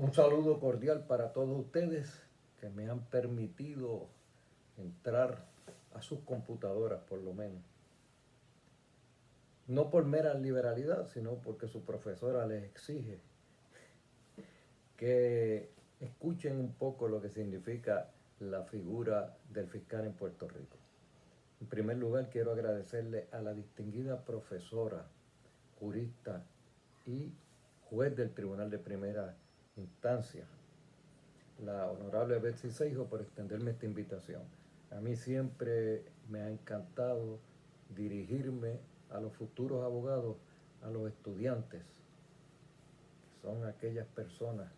Un saludo cordial para todos ustedes que me han permitido entrar a sus computadoras, por lo menos. No por mera liberalidad, sino porque su profesora les exige que escuchen un poco lo que significa la figura del fiscal en Puerto Rico. En primer lugar, quiero agradecerle a la distinguida profesora, jurista y juez del Tribunal de Primera Instancia, la honorable Betsy Seijo, por extenderme esta invitación. A mí siempre me ha encantado dirigirme a los futuros abogados, a los estudiantes, que son aquellas personas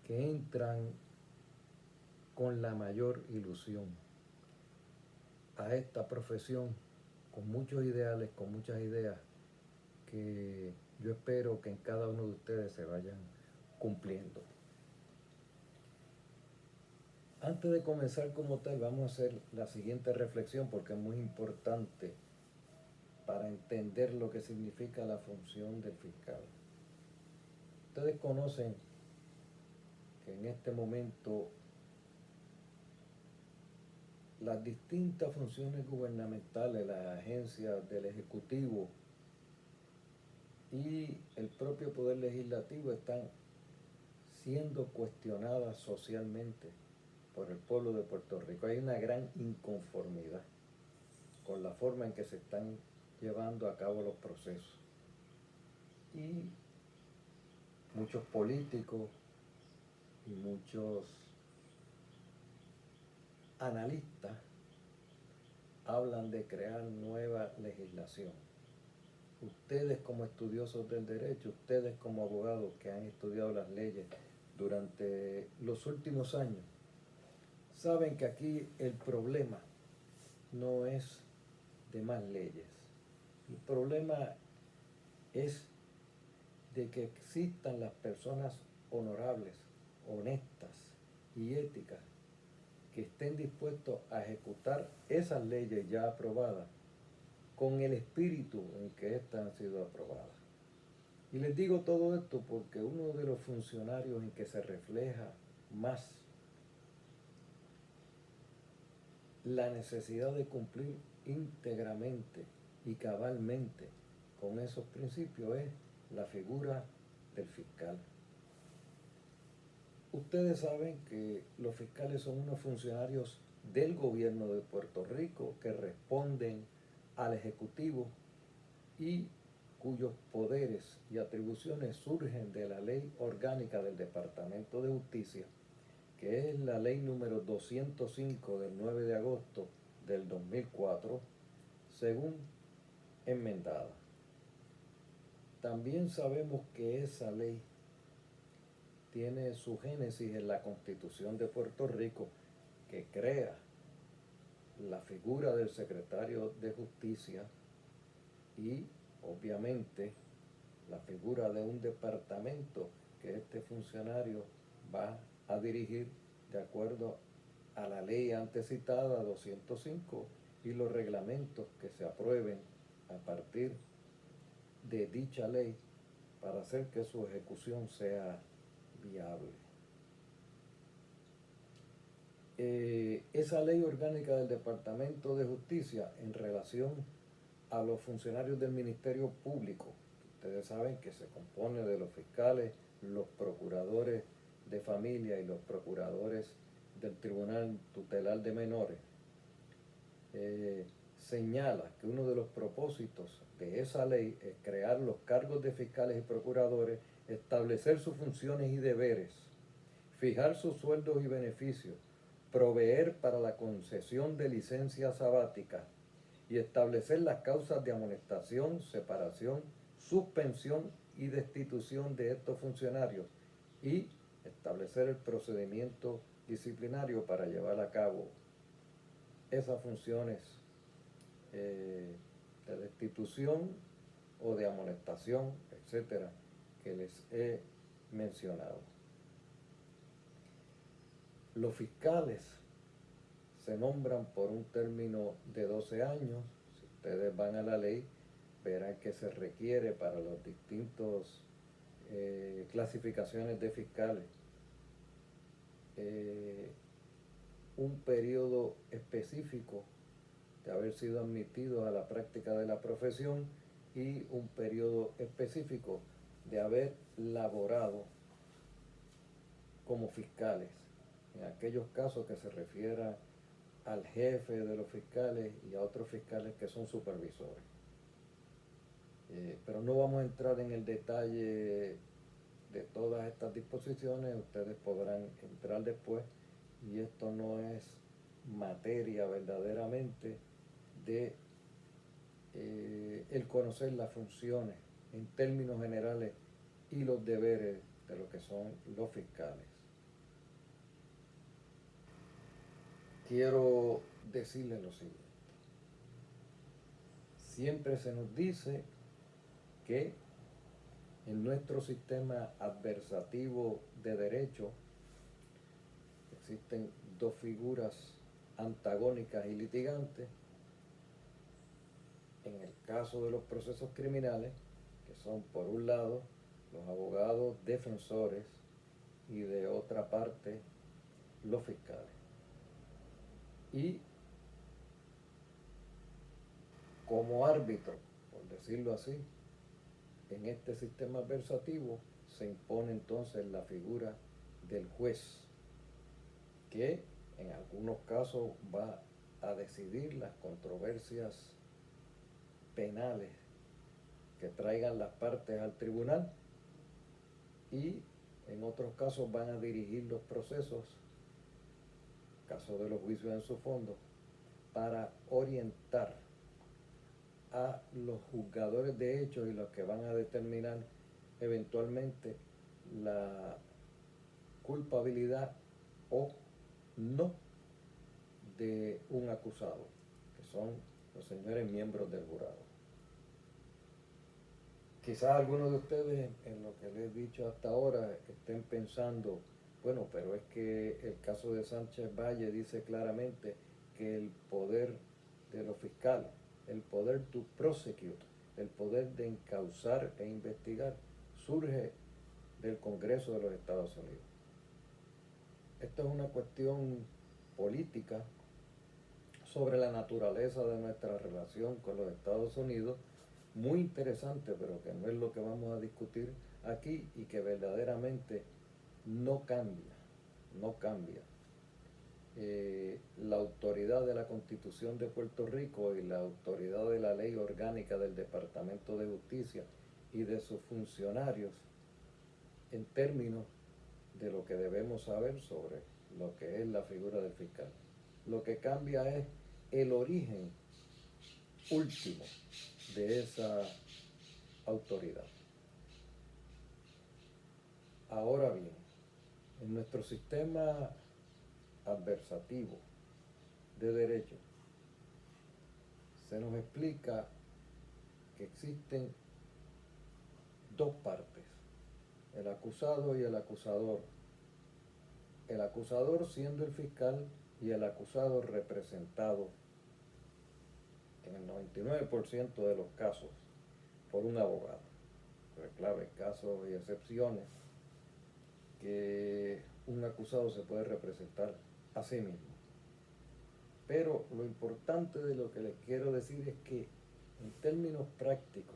que entran con la mayor ilusión a esta profesión, con muchos ideales, con muchas ideas que yo espero que en cada uno de ustedes se vayan cumpliendo. Antes de comenzar como tal, vamos a hacer la siguiente reflexión porque es muy importante para entender lo que significa la función del fiscal. Ustedes conocen que en este momento las distintas funciones gubernamentales, las agencias del Ejecutivo y el propio Poder Legislativo están siendo cuestionadas socialmente por el pueblo de Puerto Rico. Hay una gran inconformidad con la forma en que se están llevando a cabo los procesos. Y muchos políticos y muchos analistas hablan de crear nueva legislación. Ustedes como estudiosos del derecho, ustedes como abogados que han estudiado las leyes durante los últimos años, saben que aquí el problema no es de más leyes. El problema es de que existan las personas honorables, honestas y éticas que estén dispuestos a ejecutar esas leyes ya aprobadas con el espíritu en que éstas han sido aprobadas. Y les digo todo esto porque uno de los funcionarios en que se refleja más la necesidad de cumplir íntegramente y cabalmente con esos principios es la figura del fiscal. Ustedes saben que los fiscales son unos funcionarios del gobierno de Puerto Rico que responden al Ejecutivo y cuyos poderes y atribuciones surgen de la ley orgánica del Departamento de Justicia, que es la ley número 205 del 9 de agosto del 2004, según enmendada. También sabemos que esa ley tiene su génesis en la Constitución de Puerto Rico, que crea la figura del secretario de Justicia y, obviamente, la figura de un departamento que este funcionario va a dirigir de acuerdo a la ley antes citada 205 y los reglamentos que se aprueben a partir de dicha ley para hacer que su ejecución sea viable. Esa ley orgánica del Departamento de Justicia en relación a los funcionarios del Ministerio Público, ustedes saben que se compone de los fiscales, los procuradores de familia y los procuradores del Tribunal Tutelar de Menores, señala que uno de los propósitos de esa ley es crear los cargos de fiscales y procuradores, establecer sus funciones y deberes, fijar sus sueldos y beneficios, proveer para la concesión de licencias sabáticas y establecer las causas de amonestación, separación, suspensión y destitución de estos funcionarios y establecer el procedimiento disciplinario para llevar a cabo esas funciones de destitución o de amonestación, etcétera, que les he mencionado. Los fiscales se nombran por un término de 12 años. Si ustedes van a la ley, verán que se requiere para los distintos clasificaciones de fiscales, un periodo específico de haber sido admitidos a la práctica de la profesión y un periodo específico de haber laborado como fiscales, en aquellos casos que se refiera al jefe de los fiscales y a otros fiscales que son supervisores. Pero no vamos a entrar en el detalle de todas estas disposiciones, ustedes podrán entrar después, y esto no es materia verdaderamente de el conocer las funciones en términos generales y los deberes de lo que son los fiscales. Quiero decirles lo siguiente. Siempre se nos dice que en nuestro sistema adversativo de derecho existen dos figuras antagónicas y litigantes. En el caso de los procesos criminales, que son por un lado los abogados defensores y de otra parte los fiscales. Y como árbitro, por decirlo así, en este sistema adversativo se impone entonces la figura del juez, que en algunos casos va a decidir las controversias penales que traigan las partes al tribunal, y en otros casos van a dirigir los procesos, caso de los juicios en su fondo, para orientar a los juzgadores de hechos y los que van a determinar eventualmente la culpabilidad o no de un acusado, que son los señores miembros del jurado. Quizás algunos de ustedes, en lo que les he dicho hasta ahora, estén pensando, bueno, pero es que el caso de Sánchez Valle dice claramente que el poder de los fiscales, el poder to prosecute, el poder de encauzar e investigar, surge del Congreso de los Estados Unidos. Esto es una cuestión política sobre la naturaleza de nuestra relación con los Estados Unidos, muy interesante, pero que no es lo que vamos a discutir aquí y que verdaderamente no cambia. La autoridad de la Constitución de Puerto Rico y la autoridad de la ley orgánica del Departamento de Justicia y de sus funcionarios en términos de lo que debemos saber sobre lo que es la figura del fiscal. Lo que cambia es el origen último de esa autoridad. Ahora bien, en nuestro sistema adversativo de derecho se nos explica que existen dos partes, el acusado y el acusador. El acusador siendo el fiscal y el acusado representado en el 99% de los casos por un abogado. Pero claro, hay casos y excepciones que un acusado se puede representar a sí mismo. Pero lo importante de lo que les quiero decir es que en términos prácticos,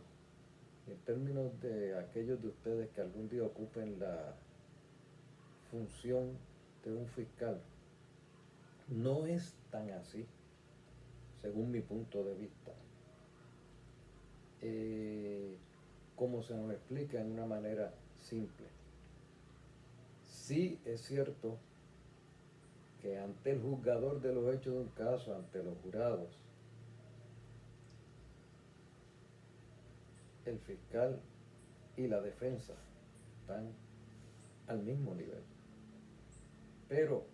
en términos de aquellos de ustedes que algún día ocupen la función de un fiscal, no es tan así, según mi punto de vista, como se nos explica en una manera simple. Sí es cierto que ante el juzgador de los hechos de un caso, ante los jurados, el fiscal y la defensa están al mismo nivel. Pero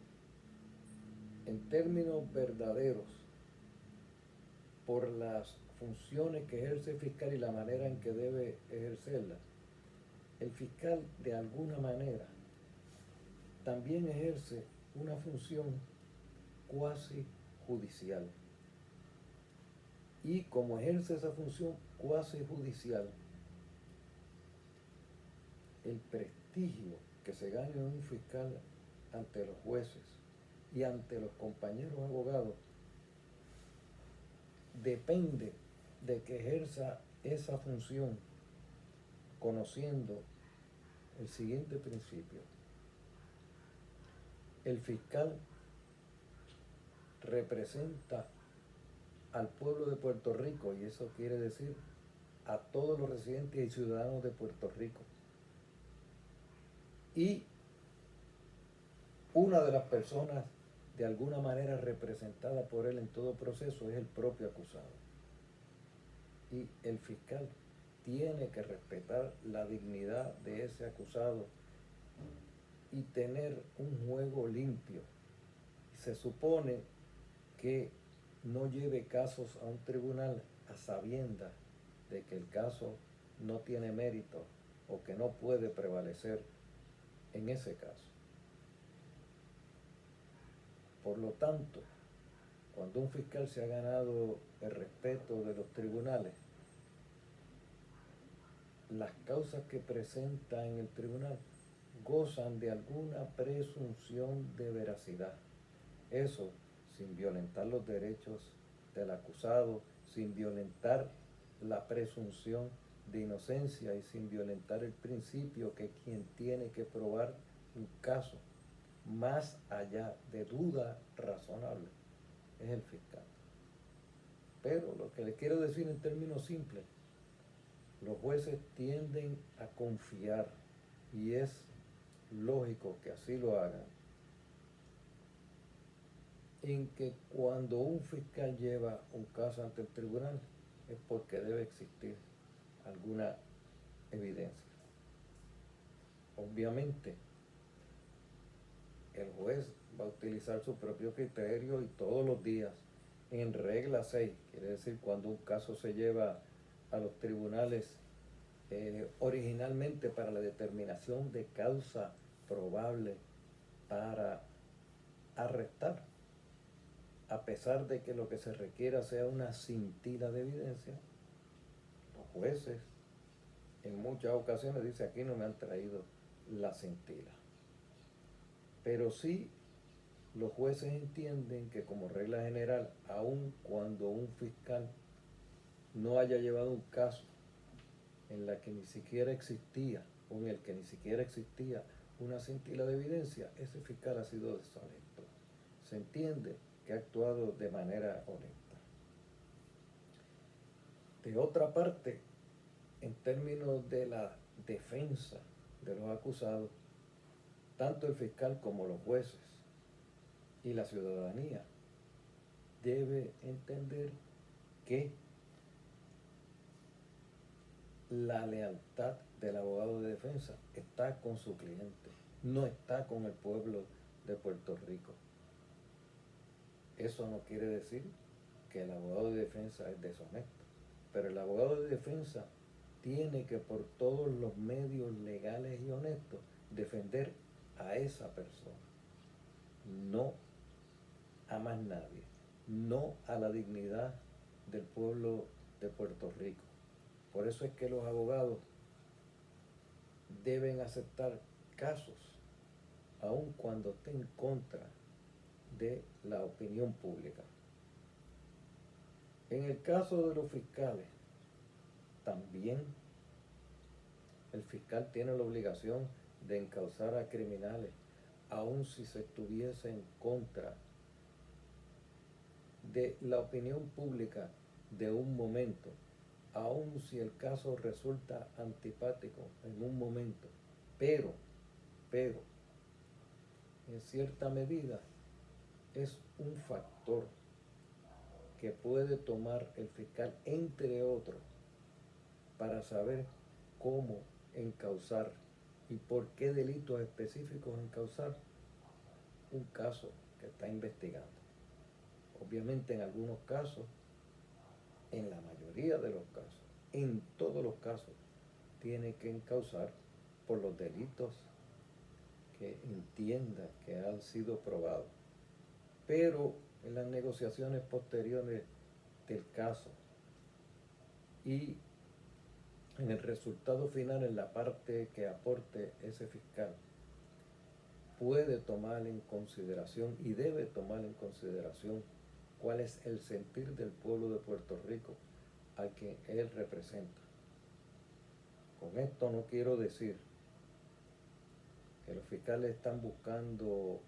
en términos verdaderos, por las funciones que ejerce el fiscal y la manera en que debe ejercerlas, el fiscal de alguna manera también ejerce una función cuasi judicial. Y como ejerce esa función cuasi judicial, el prestigio que se gane un fiscal ante los jueces y ante los compañeros abogados depende de que ejerza esa función conociendo el siguiente principio. El fiscal representa al pueblo de Puerto Rico, y eso quiere decir a todos los residentes y ciudadanos de Puerto Rico. Y una de las personas de alguna manera representada por él en todo proceso es el propio acusado. Y el fiscal tiene que respetar la dignidad de ese acusado y tener un juego limpio. Se supone que no lleve casos a un tribunal a sabiendas de que el caso no tiene mérito o que no puede prevalecer en ese caso. Por lo tanto, cuando un fiscal se ha ganado el respeto de los tribunales, las causas que presenta en el tribunal gozan de alguna presunción de veracidad. Eso sin violentar los derechos del acusado, sin violentar la presunción de inocencia y sin violentar el principio que quien tiene que probar un caso más allá de duda razonable es el fiscal. Pero lo que le quiero decir en términos simples, los jueces tienden a confiar, y es lógico que así lo hagan, en que cuando un fiscal lleva un caso ante el tribunal es porque debe existir alguna evidencia. Obviamente, el juez va a utilizar su propio criterio y todos los días, en regla 6, quiere decir cuando un caso se lleva a los tribunales originalmente para la determinación de causa probable para arrestar, a pesar de que lo que se requiera sea una cintila de evidencia, los jueces en muchas ocasiones dicen aquí no me han traído la cintila. Pero sí, los jueces entienden que como regla general, aun cuando un fiscal no haya llevado un caso en la que ni siquiera existía, o en el que ni siquiera existía una cintila de evidencia, ese fiscal ha sido deshonesto. Se entiende que ha actuado de manera honesta. De otra parte, en términos de la defensa de los acusados, tanto el fiscal como los jueces y la ciudadanía debe entender que la lealtad del abogado de defensa está con su cliente, no está con el pueblo de Puerto Rico. Eso no quiere decir que el abogado de defensa es deshonesto, pero el abogado de defensa tiene que por todos los medios legales y honestos defender a esa persona, no a más nadie, no a la dignidad del pueblo de Puerto Rico. Por eso es que los abogados deben aceptar casos, aun cuando estén en contra de la opinión pública. En el caso de los fiscales, también el fiscal tiene la obligación de encauzar a criminales, aun si se estuviese en contra de la opinión pública de un momento, aun si el caso resulta antipático en un momento, pero, en cierta medida es un factor que puede tomar el fiscal, entre otros, para saber cómo encauzar y por qué delitos específicos encauzar un caso que está investigando. Obviamente en algunos casos, en la mayoría de los casos, en todos los casos, tiene que encauzar por los delitos que entienda que han sido probados. Pero en las negociaciones posteriores del caso y en el resultado final, en la parte que aporte ese fiscal, puede tomar en consideración y debe tomar en consideración cuál es el sentir del pueblo de Puerto Rico al que él representa. Con esto no quiero decir que los fiscales están buscando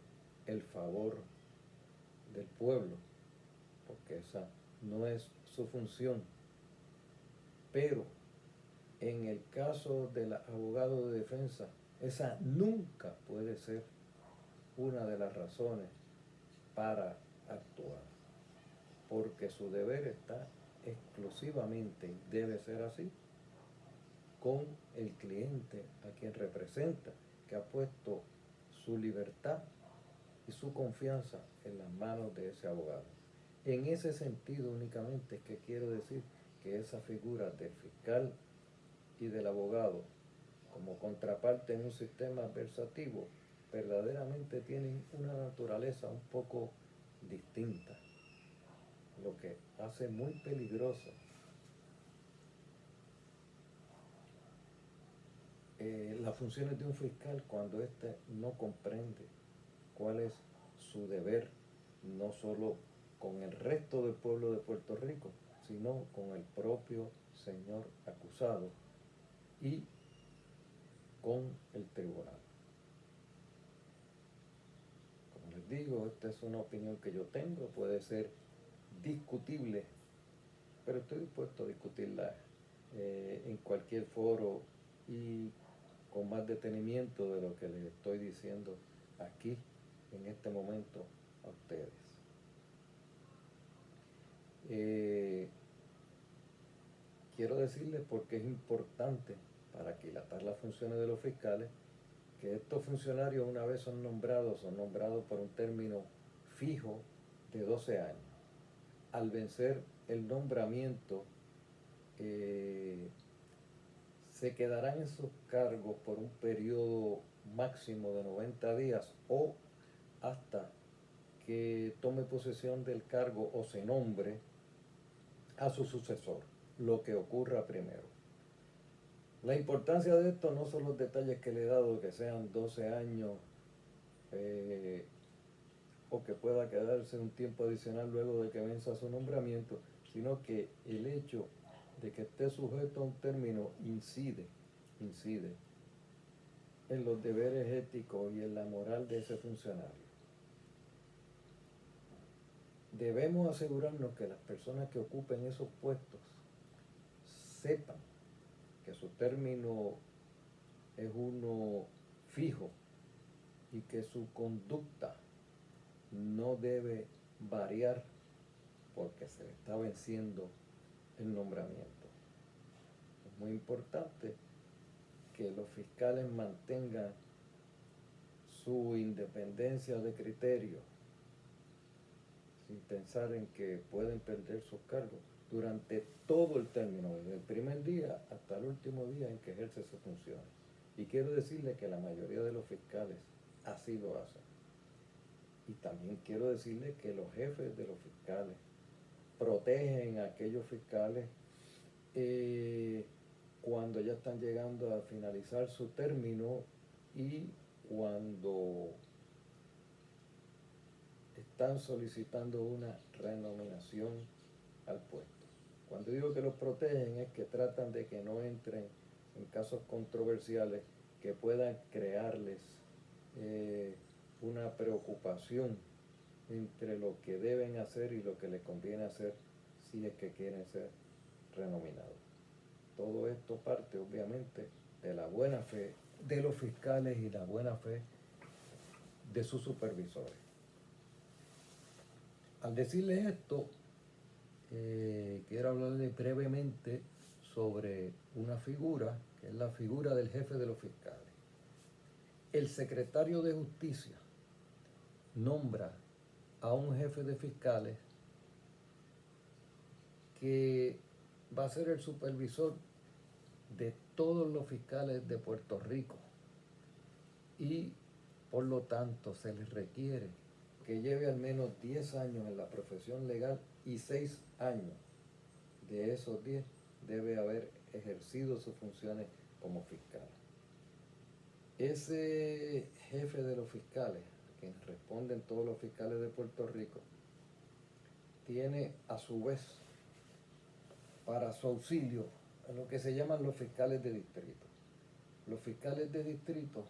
el favor del pueblo, porque esa no es su función. Pero en el caso del abogado de defensa, esa nunca puede ser una de las razones para actuar, porque su deber está exclusivamente, y debe ser así, con el cliente a quien representa, que ha puesto su libertad y su confianza en las manos de ese abogado. En ese sentido únicamente es que quiero decir que esa figura del fiscal y del abogado como contraparte en un sistema adversativo verdaderamente tienen una naturaleza un poco distinta, lo que hace muy peligrosa las funciones de un fiscal cuando éste no comprende cuál es su deber, no solo con el resto del pueblo de Puerto Rico, sino con el propio señor acusado y con el tribunal. Como les digo, esta es una opinión que yo tengo, puede ser discutible, pero estoy dispuesto a discutirla en cualquier foro y con más detenimiento de lo que les estoy diciendo aquí en este momento a ustedes. Quiero decirles porque es importante para aquilatar las funciones de los fiscales que estos funcionarios, una vez son nombrados por un término fijo de 12 años. Al vencer el nombramiento, se quedarán en sus cargos por un periodo máximo de 90 días o hasta que tome posesión del cargo o se nombre a su sucesor, lo que ocurra primero. La importancia de esto no son los detalles que le he dado, que sean 12 años o que pueda quedarse un tiempo adicional luego de que venza su nombramiento, sino que el hecho de que esté sujeto a un término incide en los deberes éticos y en la moral de ese funcionario. Debemos asegurarnos que las personas que ocupen esos puestos sepan que su término es uno fijo y que su conducta no debe variar porque se le está venciendo el nombramiento. Es muy importante que los fiscales mantengan su independencia de criterio sin pensar en que pueden perder sus cargos durante todo el término, desde el primer día hasta el último día en que ejerce sus funciones. Y quiero decirle que la mayoría de los fiscales así lo hacen. Y también quiero decirle que los jefes de los fiscales protegen a aquellos fiscales cuando ya están llegando a finalizar su término y cuando están solicitando una renominación al puesto. Cuando digo que los protegen es que tratan de que no entren en casos controversiales que puedan crearles una preocupación entre lo que deben hacer y lo que les conviene hacer si es que quieren ser renominados. Todo esto parte obviamente de la buena fe de los fiscales y la buena fe de sus supervisores. Al decirles esto, quiero hablarles brevemente sobre una figura, que es la figura del jefe de los fiscales. El secretario de Justicia nombra a un jefe de fiscales que va a ser el supervisor de todos los fiscales de Puerto Rico y por lo tanto se les requiere que lleve al menos 10 años en la profesión legal y 6 años de esos 10 debe haber ejercido sus funciones como fiscal. Ese jefe de los fiscales, a quien responden todos los fiscales de Puerto Rico, tiene a su vez para su auxilio a lo que se llaman los fiscales de distrito. Los fiscales de distrito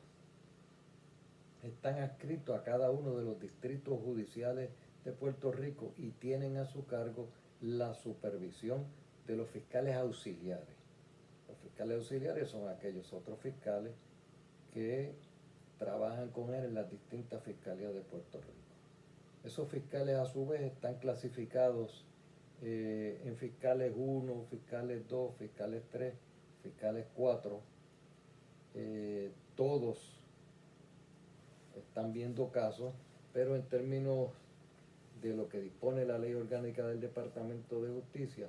están adscritos a cada uno de los distritos judiciales de Puerto Rico y tienen a su cargo la supervisión de los fiscales auxiliares. Los fiscales auxiliares son aquellos otros fiscales que trabajan con él en las distintas fiscalías de Puerto Rico. Esos fiscales a su vez están clasificados en fiscales 1, fiscales 2, fiscales 3, fiscales 4. Todos están viendo casos, pero en términos de lo que dispone la ley orgánica del Departamento de Justicia,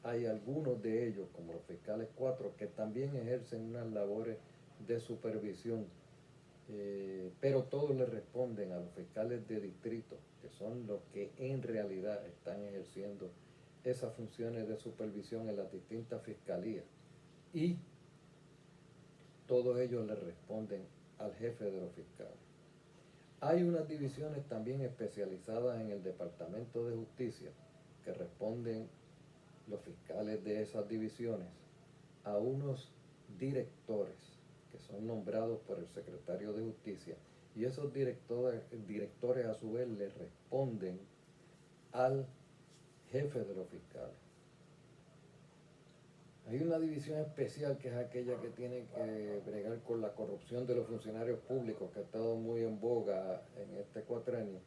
hay algunos de ellos, como los fiscales 4, que también ejercen unas labores de supervisión, pero todos le responden a los fiscales de distrito, que son los que en realidad están ejerciendo esas funciones de supervisión en las distintas fiscalías, y todos ellos le responden al jefe de los fiscales. Hay unas divisiones también especializadas en el Departamento de Justicia que responden los fiscales de esas divisiones a unos directores que son nombrados por el secretario de Justicia, y esos directores a su vez le responden al jefe de los fiscales. Hay una división especial que es aquella que tiene que bregar con la corrupción de los funcionarios públicos, que ha estado muy en boga en este cuatrenio,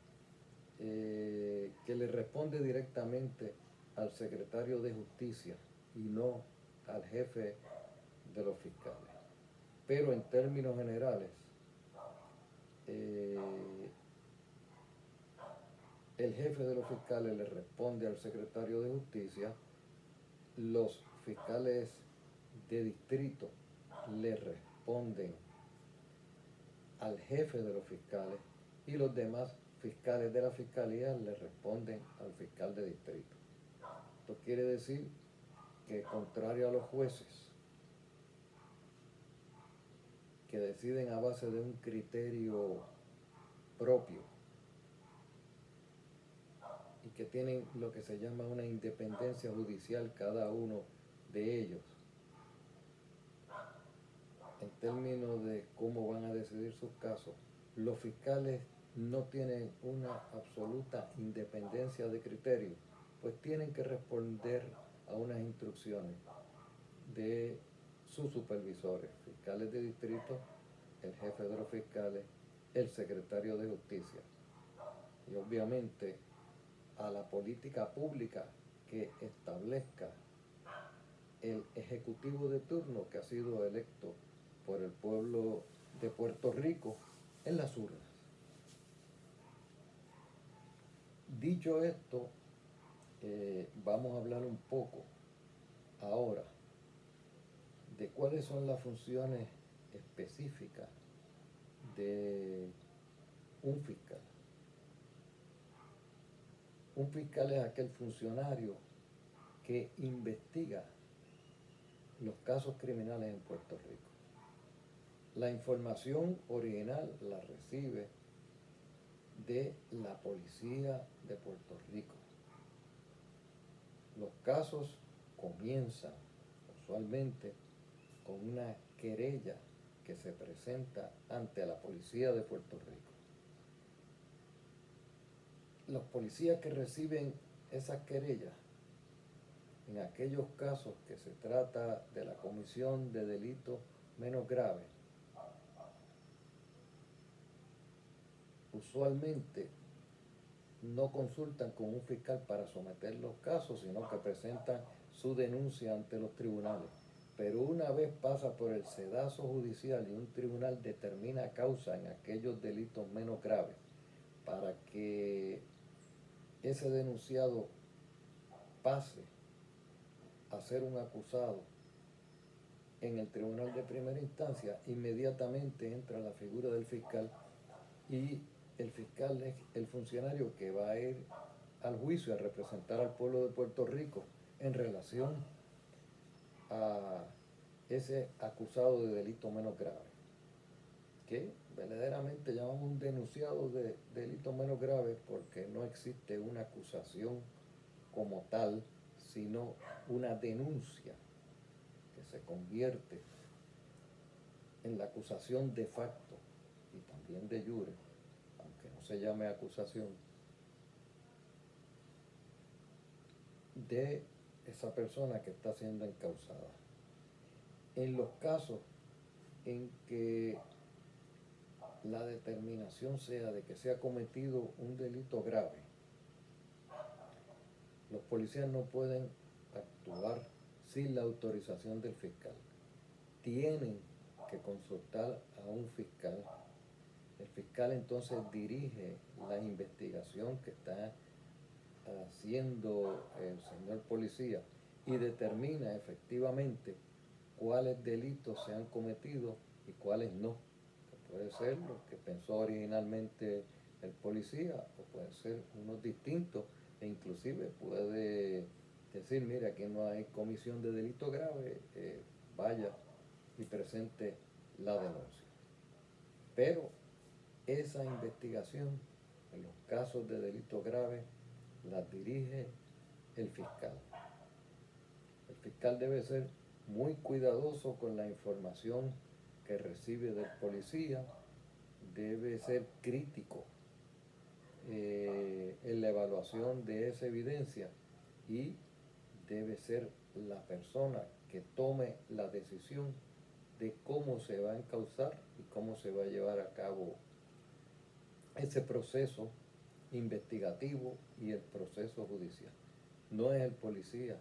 que le responde directamente al secretario de Justicia y no al jefe de los fiscales. Pero en términos generales, el jefe de los fiscales le responde al secretario de Justicia, los fiscales de distrito le responden al jefe de los fiscales y los demás fiscales de la fiscalía le responden al fiscal de distrito. Esto quiere decir que, contrario a los jueces, que deciden a base de un criterio propio y que tienen lo que se llama una independencia judicial cada uno de ellos, en términos de cómo van a decidir sus casos, los fiscales no tienen una absoluta independencia de criterio, pues tienen que responder a unas instrucciones de sus supervisores, fiscales de distrito, el jefe de los fiscales, el secretario de Justicia, y obviamente a la política pública que establezca el ejecutivo de turno, que ha sido electo por el pueblo de Puerto Rico en las urnas. Dicho esto, vamos a hablar un poco ahora de cuáles son las funciones específicas de un fiscal. Un fiscal es aquel funcionario que investiga los casos criminales en Puerto Rico. La información original la recibe de la policía de Puerto Rico. Los casos comienzan usualmente con una querella que se presenta ante la policía de Puerto Rico. Los policías que reciben esas querellas, en aquellos casos que se trata de la comisión de delitos menos graves, usualmente no consultan con un fiscal para someter los casos, sino que presentan su denuncia ante los tribunales. Pero una vez pasa por el sedazo judicial y un tribunal determina causa en aquellos delitos menos graves, para que ese denunciado pase a ser un acusado en el tribunal de primera instancia, inmediatamente entra la figura del fiscal, y el fiscal es el funcionario que va a ir al juicio a representar al pueblo de Puerto Rico en relación a ese acusado de delito menos grave, que verdaderamente llamamos un denunciado de delito menos grave porque no existe una acusación como tal, sino una denuncia que se convierte en la acusación de facto y también de jure, aunque no se llame acusación, de esa persona que está siendo encausada. En los casos en que la determinación sea de que se ha cometido un delito grave, los policías no pueden actuar sin la autorización del fiscal. Tienen que consultar a un fiscal. El fiscal entonces dirige la investigación que está haciendo el señor policía y determina efectivamente cuáles delitos se han cometido y cuáles no. Que puede ser lo que pensó originalmente el policía o puede ser unos distintos e inclusive puede decir, mira, aquí no hay comisión de delito grave, vaya y presente la denuncia. Pero esa investigación en los casos de delito grave la dirige el fiscal. El fiscal debe ser muy cuidadoso con la información que recibe del policía, debe ser crítico en la evaluación de esa evidencia y debe ser la persona que tome la decisión de cómo se va a encauzar y cómo se va a llevar a cabo ese proceso investigativo y el proceso judicial. No es el policía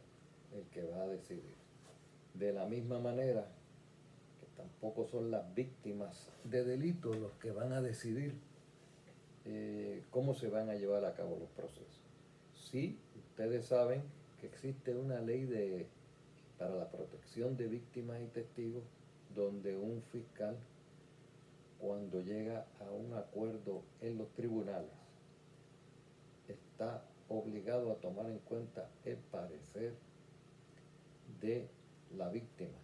el que va a decidir. De la misma manera que tampoco son las víctimas de delitos los que van a decidir cómo se van a llevar a cabo los procesos. Sí, ustedes saben que existe una ley para la protección de víctimas y testigos donde un fiscal, cuando llega a un acuerdo en los tribunales, está obligado a tomar en cuenta el parecer de la víctima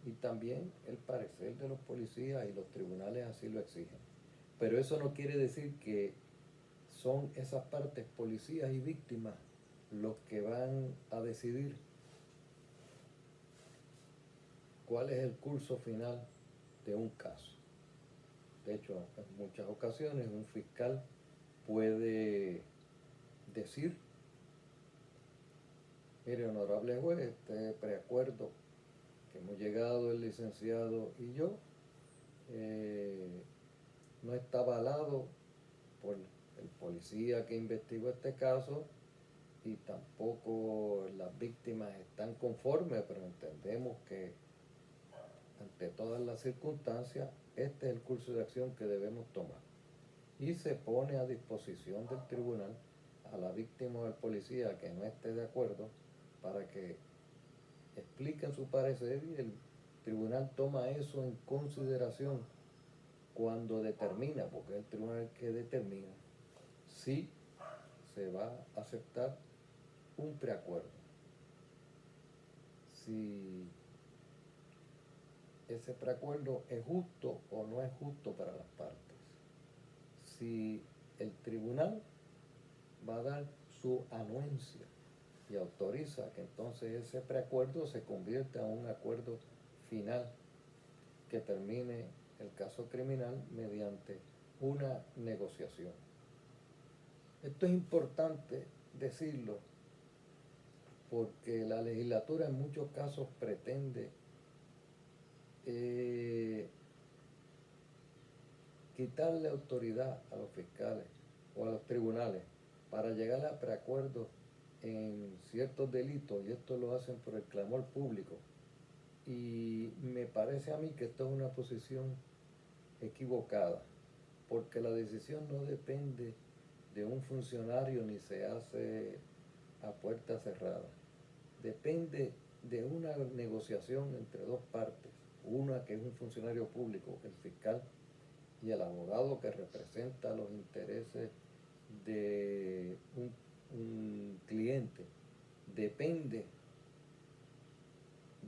y también el parecer de los policías, y los tribunales así lo exigen. Pero eso no quiere decir que son esas partes, policías y víctimas, los que van a decidir cuál es el curso final de un caso. De hecho, en muchas ocasiones un fiscal puede decir, mire, honorable juez, este preacuerdo que hemos llegado el licenciado y yo no está avalado por el policía que investigó este caso y tampoco las víctimas están conformes, pero entendemos que ante todas las circunstancias este es el curso de acción que debemos tomar. Y se pone a disposición del tribunal a la víctima o al policía que no esté de acuerdo para que expliquen su parecer y el tribunal toma eso en consideración cuando determina, porque es el tribunal que determina si se va a aceptar un preacuerdo, si ese preacuerdo es justo o no es justo para las partes, si el tribunal va a dar su anuencia y autoriza que entonces ese preacuerdo se convierta en un acuerdo final que termine el caso criminal mediante una negociación. Esto es importante decirlo porque la legislatura en muchos casos pretende quitarle autoridad a los fiscales o a los tribunales para llegar a preacuerdos en ciertos delitos, y esto lo hacen por el clamor público. Y me parece a mí que esto es una posición equivocada, porque la decisión no depende de un funcionario ni se hace a puerta cerrada. Depende de una negociación entre dos partes, una que es un funcionario público, el fiscal, y el abogado que representa los intereses de un cliente. Depende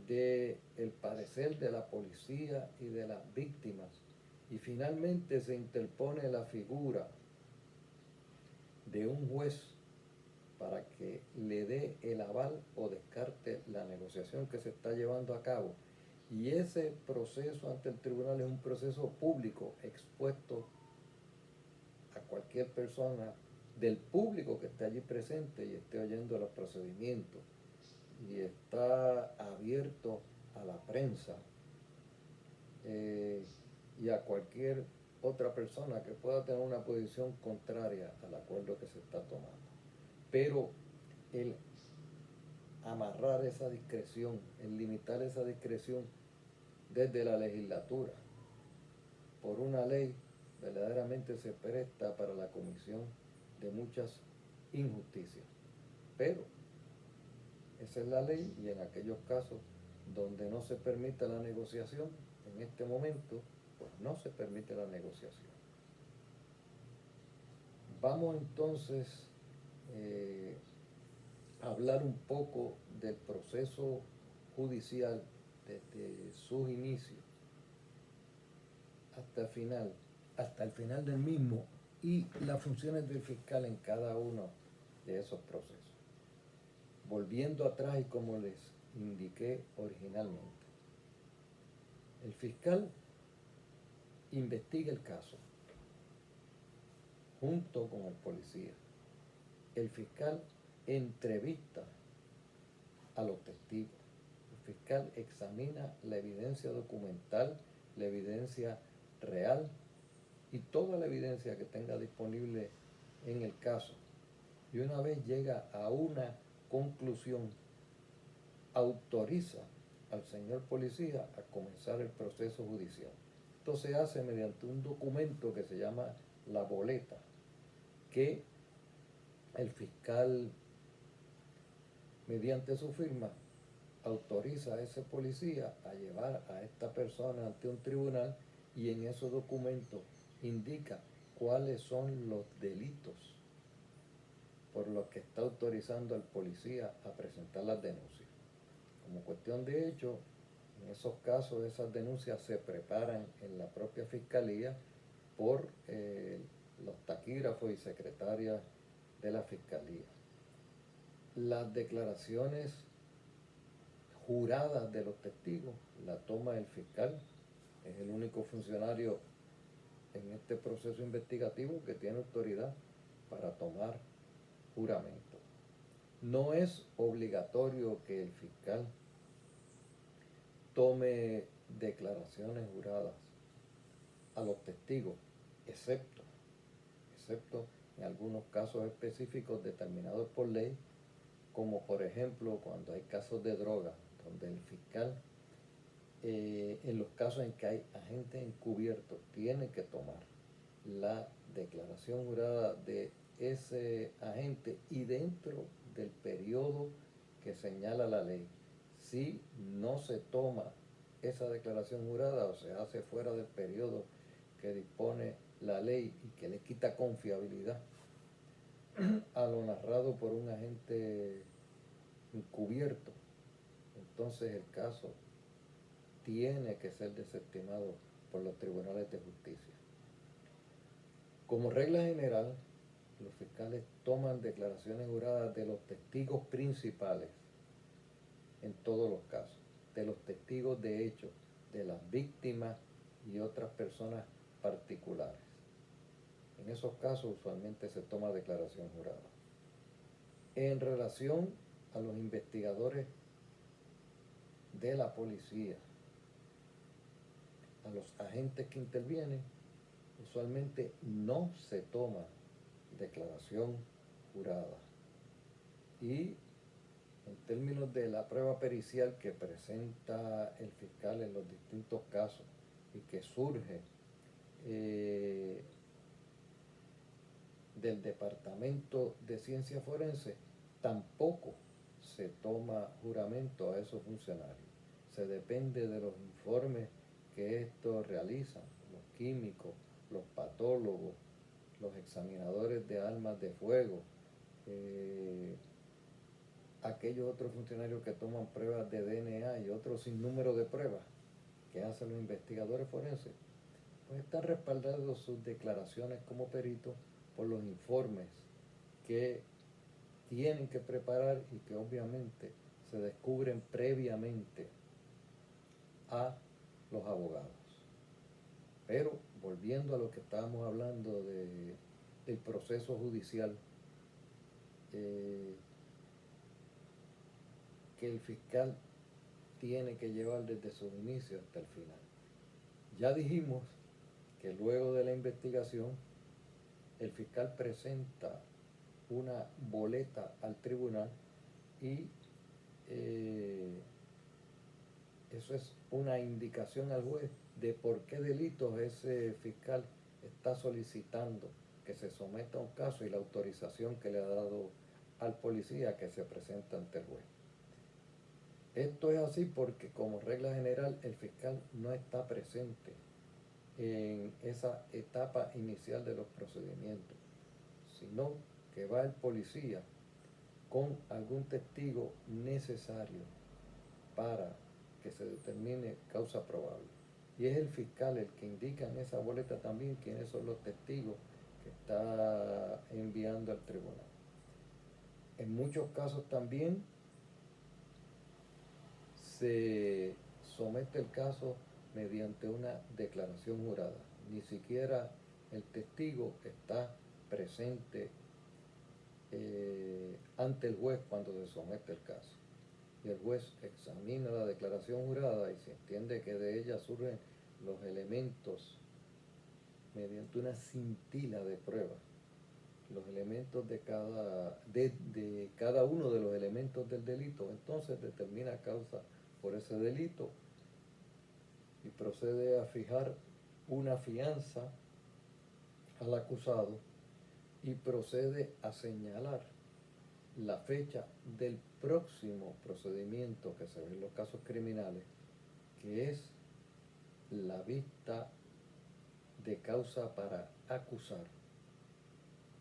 del parecer de la policía y de las víctimas. Y finalmente se interpone la figura de un juez para que le dé el aval o descarte la negociación que se está llevando a cabo. Y ese proceso ante el tribunal es un proceso público, expuesto a cualquier persona del público que esté allí presente y esté oyendo los procedimientos. Y está abierto a la prensa y a cualquier otra persona que pueda tener una posición contraria al acuerdo que se está tomando. Pero el amarrar esa discreción, el limitar esa discreción desde la legislatura por una ley, verdaderamente se presta para la comisión de muchas injusticias. Pero esa es la ley, y en aquellos casos donde no se permite la negociación, en este momento, pues no se permite la negociación. Vamos entonces a hablar un poco del proceso judicial desde sus inicios hasta el final del mismo, y las funciones del fiscal en cada uno de esos procesos. Volviendo atrás, y como les indiqué originalmente, el fiscal investiga el caso junto con el policía. El fiscal entrevista a los testigos. El fiscal examina la evidencia documental, la evidencia real y toda la evidencia que tenga disponible en el caso. Y una vez llega a una conclusión, autoriza al señor policía a comenzar el proceso judicial. Esto se hace mediante un documento que se llama la boleta, que el fiscal, mediante su firma, autoriza a ese policía a llevar a esta persona ante un tribunal, y en esos documentos indica cuáles son los delitos por los que está autorizando al policía a presentar las denuncias. Como cuestión de hecho, en esos casos esas denuncias se preparan en la propia fiscalía por los taquígrafos y secretarias de la fiscalía. Las declaraciones juradas de los testigos la toma el fiscal. Es el único funcionario en este proceso investigativo que tiene autoridad para tomar juramento. No es obligatorio que el fiscal tome declaraciones juradas a los testigos, excepto en algunos casos específicos determinados por ley, como por ejemplo cuando hay casos de droga, donde el fiscal, en los casos en que hay agentes encubiertos, tiene que tomar la declaración jurada de ese agente y dentro del periodo que señala la ley. Si no se toma esa declaración jurada o se hace fuera del periodo que dispone la ley y que le quita confiabilidad a lo narrado por un agente encubierto, entonces el caso tiene que ser desestimado por los tribunales de justicia. Como regla general, los fiscales toman declaraciones juradas de los testigos principales en todos los casos, de los testigos de hecho, de las víctimas y otras personas particulares. En esos casos usualmente se toma declaración jurada. En relación a los investigadores de la policía, a los agentes que intervienen, usualmente no se toma declaración jurada. Y en términos de la prueba pericial que presenta el fiscal en los distintos casos y que surge del Departamento de Ciencia Forense, tampoco se toma juramento a esos funcionarios. Se depende de los informes que estos realizan, los químicos, los patólogos, los examinadores de armas de fuego, aquellos otros funcionarios que toman pruebas de DNA y otros sin número de pruebas que hacen los investigadores forenses, pues están respaldados sus declaraciones como peritos por los informes que tienen que preparar y que obviamente se descubren previamente a los abogados. Pero volviendo a lo que estábamos hablando del proceso judicial, que el fiscal tiene que llevar desde su inicio hasta el final. Ya dijimos que luego de la investigación, el fiscal presenta una boleta al tribunal y eso es una indicación al juez de por qué delitos ese fiscal está solicitando que se someta a un caso y la autorización que le ha dado al policía que se presenta ante el juez. Esto es así porque como regla general el fiscal no está presente en esa etapa inicial de los procedimientos, sino que va el policía con algún testigo necesario para que se determine causa probable. Y es el fiscal el que indica en esa boleta también quiénes son los testigos que está enviando al tribunal. En muchos casos también se somete el caso mediante una declaración jurada. Ni siquiera el testigo está presente ante el juez cuando se somete el caso. Y el juez examina la declaración jurada y se entiende que de ella surgen los elementos mediante una cintila de pruebas, los elementos de cada uno de los elementos del delito, entonces determina causa por ese delito y procede a fijar una fianza al acusado y procede a señalar la fecha del próximo procedimiento que se ve en los casos criminales, que es la vista de causa para acusar,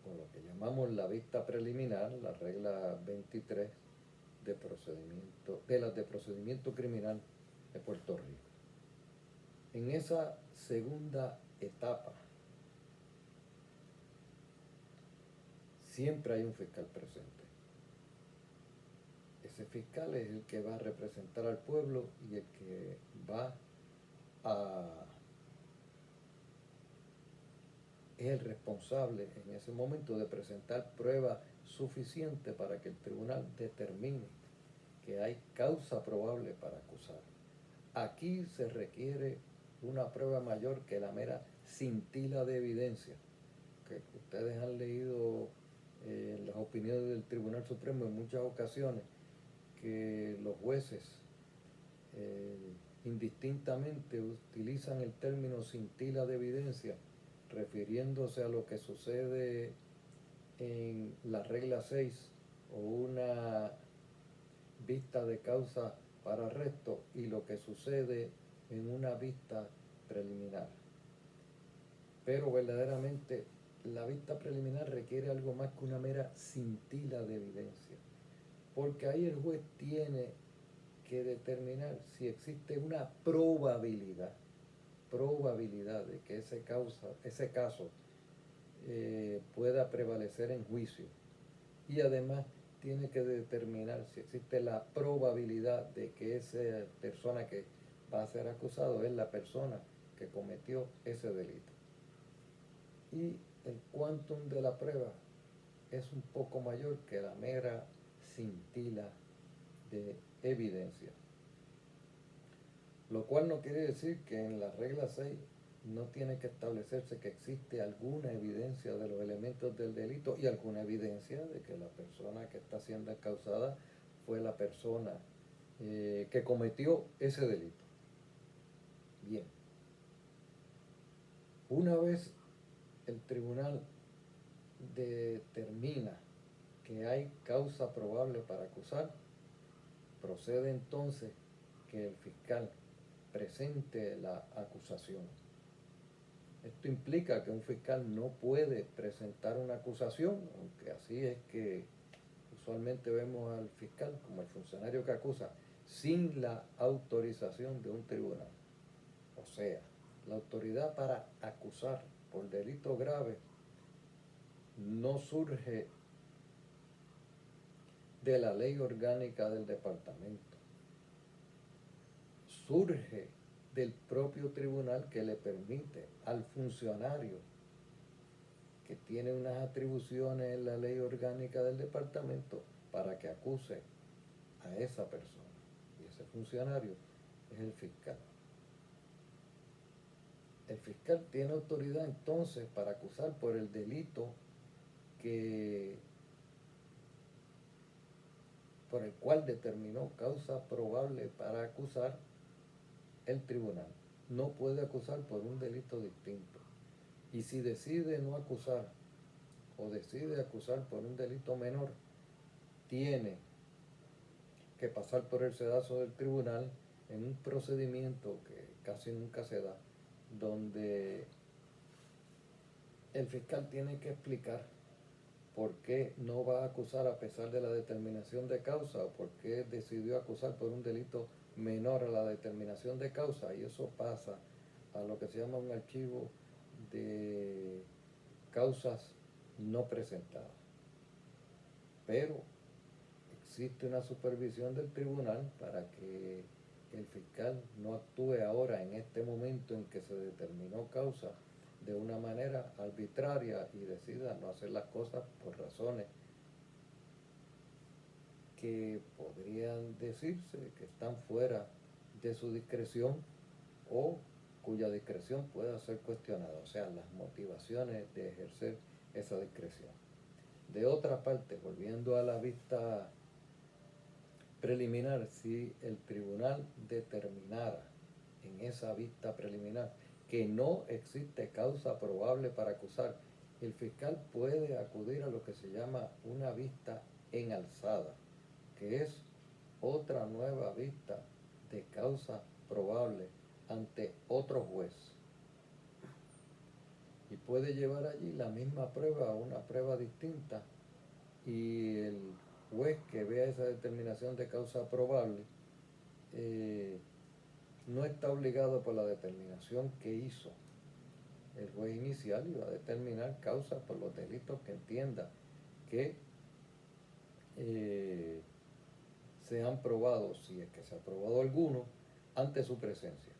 o lo que llamamos la vista preliminar, la regla 23 de procedimiento criminal de Puerto Rico. En esa segunda etapa siempre hay un fiscal presente. Ese fiscal es el que va a representar al pueblo y el que es el responsable en ese momento de presentar prueba suficiente para que el tribunal determine que hay causa probable para acusar. Aquí se requiere una prueba mayor que la mera cintila de evidencia, que ustedes han leído las opiniones del Tribunal Supremo en muchas ocasiones, que los jueces indistintamente utilizan el término cintila de evidencia refiriéndose a lo que sucede en la regla 6 o una vista de causa para arresto y lo que sucede en una vista preliminar. Pero verdaderamente la vista preliminar requiere algo más que una mera cintila de evidencia, porque ahí el juez tiene que determinar si existe una probabilidad de que ese caso pueda prevalecer en juicio, y además tiene que determinar si existe la probabilidad de que esa persona que va a ser acusado es la persona que cometió ese delito. Y el quantum de la prueba es un poco mayor que la mera cintila de evidencia. Lo cual no quiere decir que en la regla 6 no tiene que establecerse que existe alguna evidencia de los elementos del delito y alguna evidencia de que la persona que está siendo encausada fue la persona que cometió ese delito. Bien. Una vez el tribunal determina que hay causa probable para acusar, procede entonces que el fiscal presente la acusación. Esto implica que un fiscal no puede presentar una acusación, aunque así es que usualmente vemos al fiscal como el funcionario que acusa sin la autorización de un tribunal. O sea, la autoridad para acusar por delito grave no surge de la ley orgánica del departamento, surge del propio tribunal que le permite al funcionario que tiene unas atribuciones en la ley orgánica del departamento para que acuse a esa persona. Y ese funcionario es el fiscal. El fiscal tiene autoridad entonces para acusar por el delito por el cual determinó causa probable para acusar el tribunal. No puede acusar por un delito distinto. Y si decide no acusar o decide acusar por un delito menor, tiene que pasar por el sedazo del tribunal en un procedimiento que casi nunca se da, donde el fiscal tiene que explicar por qué no va a acusar a pesar de la determinación de causa o por qué decidió acusar por un delito menor a la determinación de causa, y eso pasa a lo que se llama un archivo de causas no presentadas. Pero existe una supervisión del tribunal para que el fiscal no actúe ahora en este momento en que se determinó causa de una manera arbitraria y decida no hacer las cosas por razones que podrían decirse que están fuera de su discreción o cuya discreción pueda ser cuestionada, o sea, las motivaciones de ejercer esa discreción. De otra parte, volviendo a la vista preliminar, si el tribunal determinara en esa vista preliminar que no existe causa probable para acusar, el fiscal puede acudir a lo que se llama una vista en alzada, que es otra nueva vista de causa probable ante otro juez. Y puede llevar allí la misma prueba a una prueba distinta, y el juez que vea esa determinación de causa probable no está obligado por la determinación que hizo el juez inicial, y va a determinar causa por los delitos que entienda que se han probado, si es que se ha probado alguno, ante su presencia.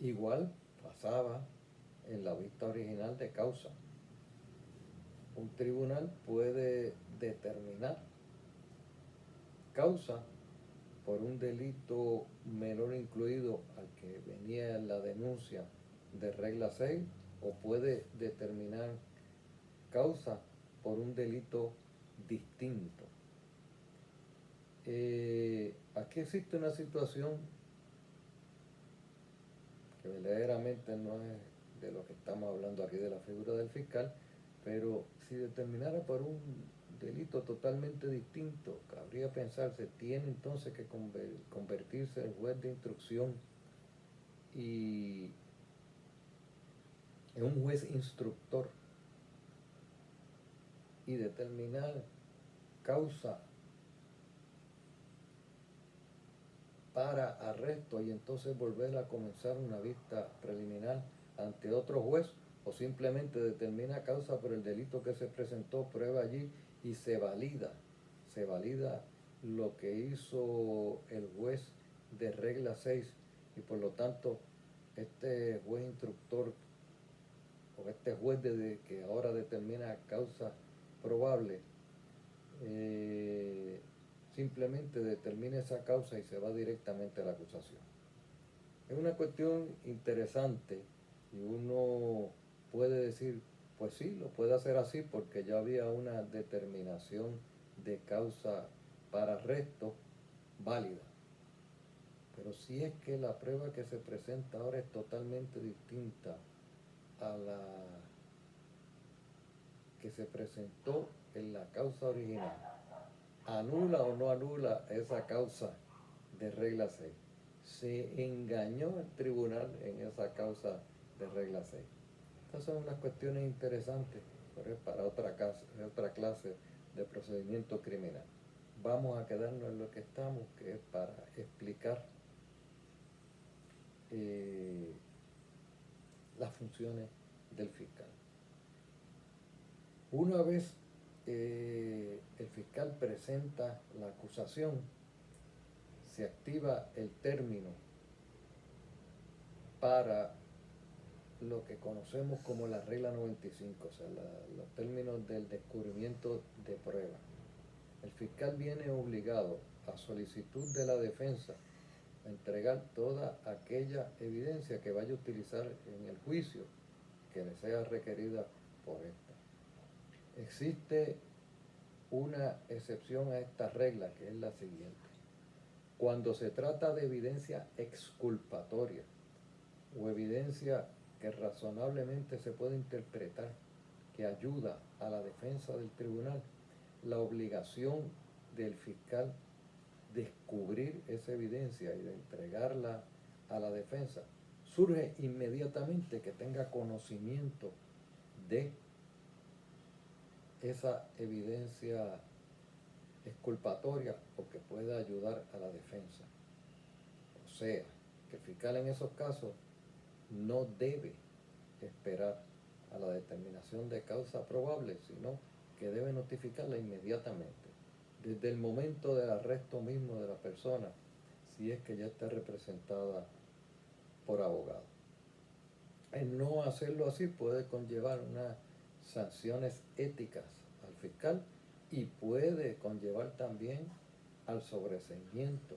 Igual pasaba en la vista original de causa. Un tribunal puede determinar causa por un delito menor incluido al que venía en la denuncia de regla 6, o puede determinar causa por un delito distinto. Aquí existe una situación que verdaderamente no es de lo que estamos hablando aquí, de la figura del fiscal, pero si determinara por un delito totalmente distinto, cabría pensarse, tiene entonces que convertirse en juez de instrucción y en un juez instructor y determinar causa para arresto y entonces volver a comenzar una vista preliminar ante otro juez, o simplemente determina causa por el delito que se presentó, prueba allí y se valida lo que hizo el juez de regla 6, y por lo tanto este juez instructor o este juez que ahora determina causa probable simplemente determina esa causa y se va directamente a la acusación. Es una cuestión interesante, y uno puede decir, pues sí, lo puede hacer así porque ya había una determinación de causa para arresto válida. Pero si es que la prueba que se presenta ahora es totalmente distinta a la que se presentó en la causa original, ¿anula o no anula esa causa de regla 6? Se engañó el tribunal en esa causa de regla 6. Estas son unas cuestiones interesantes, pero es para otra clase de procedimiento criminal. vamos a quedarnos en lo que estamos, que es para explicar las funciones del fiscal. Una vez el fiscal presenta la acusación, se activa el término para lo que conocemos como la regla 95, o sea, los términos del descubrimiento de prueba. El fiscal viene obligado, a solicitud de la defensa, a entregar toda aquella evidencia que vaya a utilizar en el juicio que le sea requerida por esta. Existe una excepción a esta regla, que es la siguiente. Cuando se trata de evidencia exculpatoria o evidencia que razonablemente se puede interpretar que ayuda a la defensa del tribunal, la obligación del fiscal descubrir esa evidencia y de entregarla a la defensa surge inmediatamente que tenga conocimiento de esa evidencia exculpatoria o que pueda ayudar a la defensa. O sea, que el fiscal en esos casos no debe esperar a la determinación de causa probable, sino que debe notificarla inmediatamente, desde el momento del arresto mismo de la persona, si es que ya está representada por abogado. El no hacerlo así puede conllevar unas sanciones éticas al fiscal y puede conllevar también al sobreseimiento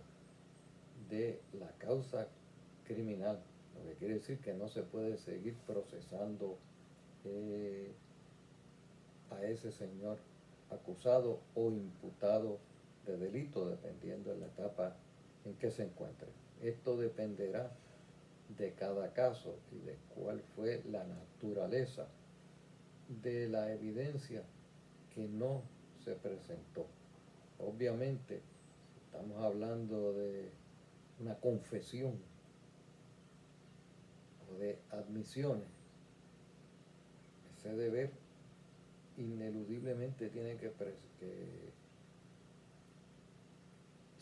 de la causa criminal, lo que quiere decir que no se puede seguir procesando a ese señor acusado o imputado de delito, dependiendo de la etapa en que se encuentre. Esto dependerá de cada caso y de cuál fue la naturaleza de la evidencia que no se presentó. Obviamente, estamos hablando de una confesión o de admisiones. Ese deber ineludiblemente tiene que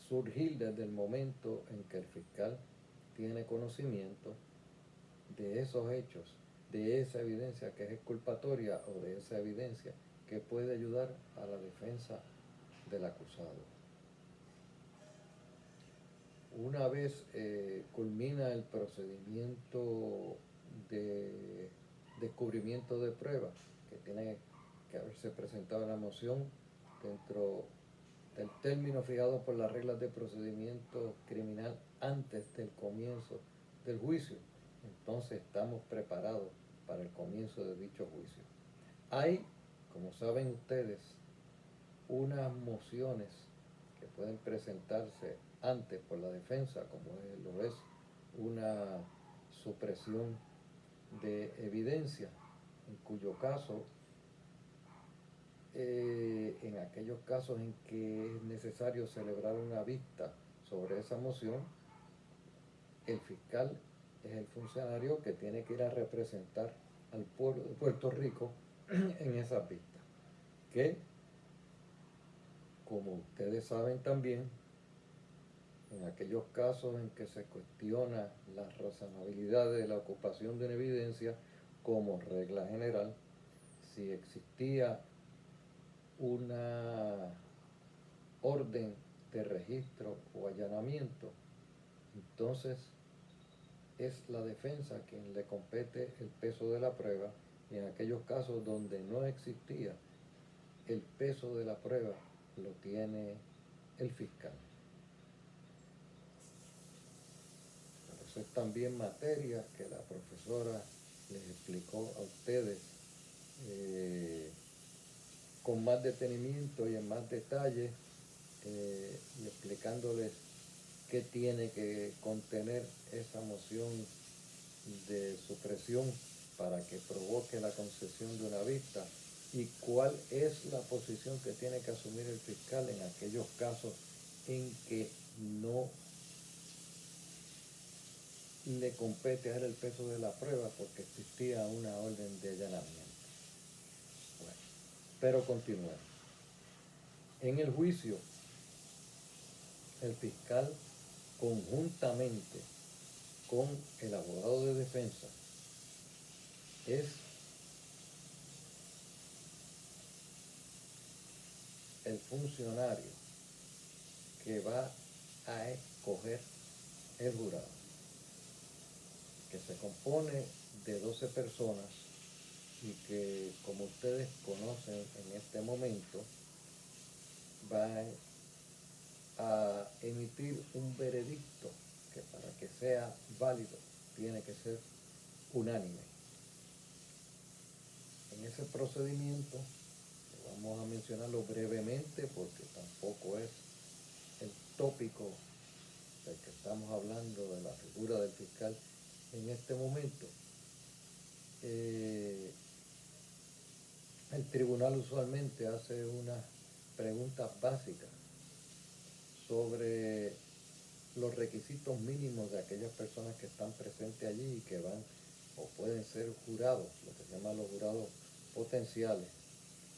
surgir desde el momento en que el fiscal tiene conocimiento de esos hechos, de esa evidencia que es exculpatoria o de esa evidencia que puede ayudar a la defensa del acusado. Una vez culmina el procedimiento de descubrimiento de pruebas, que tiene que haberse presentado la moción dentro del término fijado por las reglas de procedimiento criminal antes del comienzo del juicio, entonces estamos preparados para el comienzo de dicho juicio. Hay, como saben ustedes, unas mociones que pueden presentarse antes por la defensa, como lo es una supresión de evidencia, en cuyo caso, en aquellos casos en que es necesario celebrar una vista sobre esa moción, el fiscal es el funcionario que tiene que ir a representar al pueblo de Puerto Rico en esas vistas, que, como ustedes saben también, en aquellos casos en que se cuestiona la razonabilidad de la ocupación de una evidencia, como regla general, si existía una orden de registro o allanamiento, entonces es la defensa quien le compete el peso de la prueba, y en aquellos casos donde no existía, el peso de la prueba lo tiene el fiscal. Eso es también materia que la profesora les explicó a ustedes con más detenimiento y en más detalle, y explicándoles qué tiene que contener esa moción de supresión para que provoque la concesión de una vista y cuál es la posición que tiene que asumir el fiscal en aquellos casos en que no le compete a él el peso de la prueba porque existía una orden de allanamiento. Bueno, pero continúa. En el juicio el fiscal conjuntamente con el abogado de defensa es el funcionario que va a escoger el jurado, que se compone de 12 personas y que, como ustedes conocen en este momento, van a emitir un veredicto que, para que sea válido, tiene que ser unánime. En ese procedimiento, vamos a mencionarlo brevemente porque tampoco es el tópico del que estamos hablando, de la figura del fiscal en este momento. El tribunal usualmente hace unas preguntas básicas sobre los requisitos mínimos de aquellas personas que están presentes allí y que van o pueden ser jurados, lo que se llaman los jurados potenciales,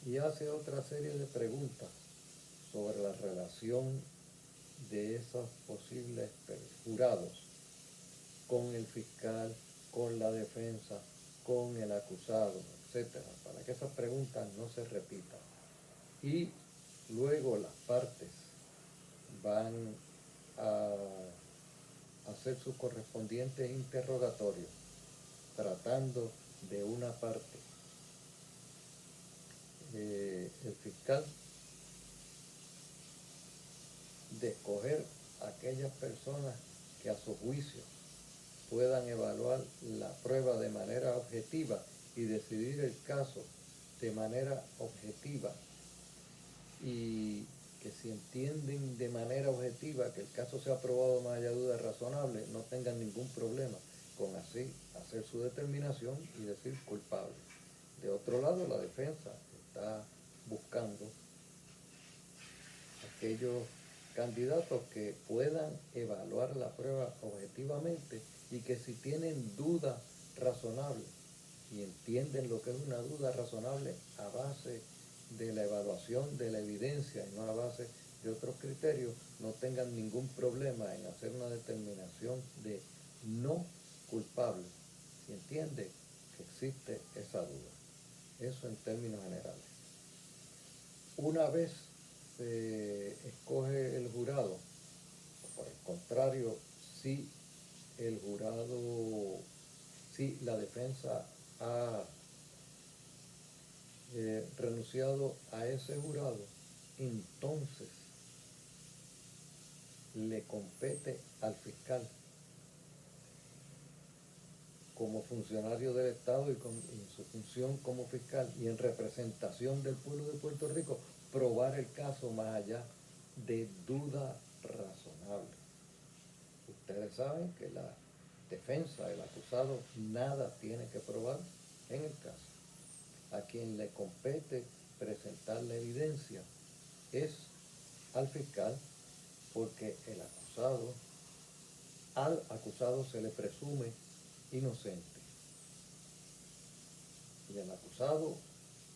y hace otra serie de preguntas sobre la relación de esos posibles jurados con el fiscal, con la defensa, con el acusado, etcétera, para que esas preguntas no se repitan. Y luego las partes van a hacer sus correspondientes interrogatorios, tratando de una parte. El fiscal de escoger aquellas personas que a su juicio puedan evaluar la prueba de manera objetiva y decidir el caso de manera objetiva, y que si entienden de manera objetiva que el caso sea aprobado más allá de duda razonable, no tengan ningún problema con así hacer su determinación y decir culpable. De otro lado, la defensa está buscando aquellos candidatos que puedan evaluar la prueba objetivamente y que si tienen duda razonable y entienden lo que es una duda razonable a base de la evaluación de la evidencia y no a base de otros criterios, no tengan ningún problema en hacer una determinación de no culpable si entiende que existe esa duda. Eso en términos generales. Una vez se escoge el jurado, por el contrario, si el jurado, si la defensa ha renunciado a ese jurado, entonces le compete al fiscal, como funcionario del Estado y en su función como fiscal y en representación del pueblo de Puerto Rico, probar el caso más allá de duda razonable. Ustedes saben que la defensa, el acusado, nada tiene que probar en el caso. A quien le compete presentar la evidencia es al fiscal, porque al acusado se le presume inocente. Y el acusado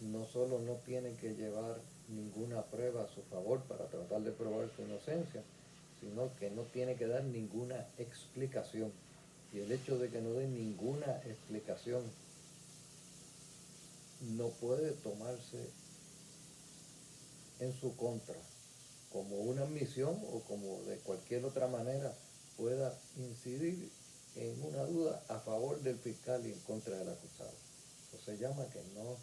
no solo no tiene que llevar ninguna prueba a su favor para tratar de probar su inocencia, sino que no tiene que dar ninguna explicación. Y el hecho de que no dé ninguna explicación no puede tomarse en su contra como una admisión o como de cualquier otra manera pueda incidir en una duda a favor del fiscal y en contra del acusado. Eso se llama que no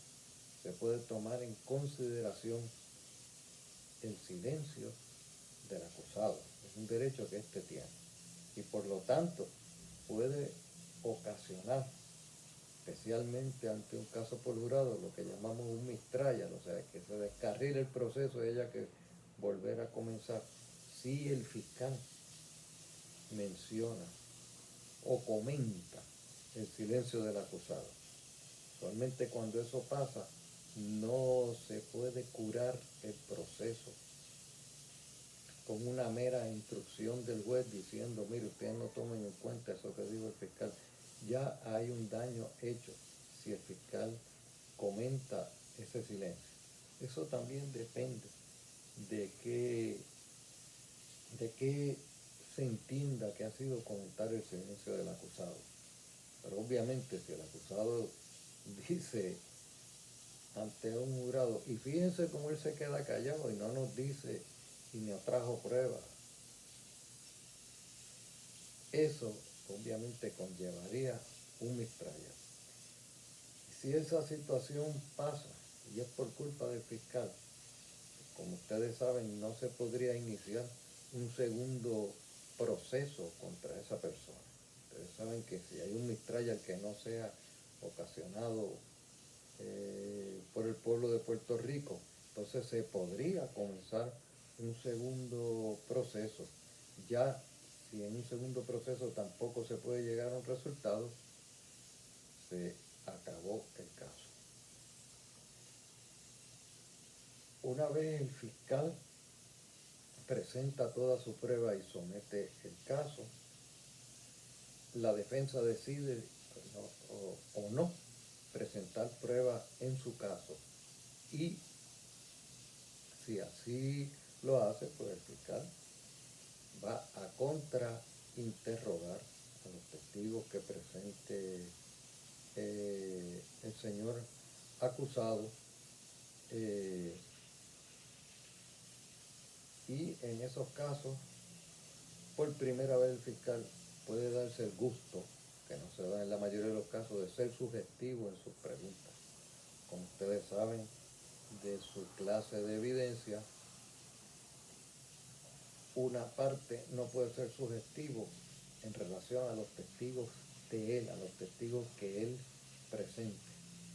se puede tomar en consideración el silencio del acusado. Es un derecho que éste tiene. Y por lo tanto puede ocasionar, especialmente ante un caso por jurado, lo que llamamos un mistrial, o sea, que se descarrile el proceso y haya que volver a comenzar, si el fiscal menciona o comenta el silencio del acusado. Usualmente cuando eso pasa, no se puede curar el proceso con una mera instrucción del juez diciendo, mire, ustedes no tomen en cuenta eso que dijo el fiscal. Ya hay un daño hecho si el fiscal comenta ese silencio. Eso también depende de qué de que se entienda que ha sido comentar el silencio del acusado. Pero obviamente si el acusado dice ante un jurado, y fíjense cómo él se queda callado y no nos dice y nos trajo pruebas, eso obviamente conllevaría un mistralla. Si esa situación pasa y es por culpa del fiscal, como ustedes saben, no se podría iniciar un segundo proceso contra esa persona. Ustedes saben que si hay un mistralla que no sea ocasionado por el pueblo de Puerto Rico, entonces se podría comenzar un segundo proceso. Ya si en un segundo proceso tampoco se puede llegar a un resultado, se acabó el caso. Una vez el fiscal presenta toda su prueba y somete el caso, la defensa decide o no presentar prueba en su caso, y si así lo hace, pues el fiscal va a contrainterrogar a los testigos que presente el señor acusado, y en esos casos, por primera vez el fiscal puede darse el gusto, que no se da en la mayoría de los casos, de ser sugestivo en sus preguntas. Como ustedes saben, de su clase de evidencia, una parte no puede ser sugestivo en relación a los testigos de él, a los testigos que él presente.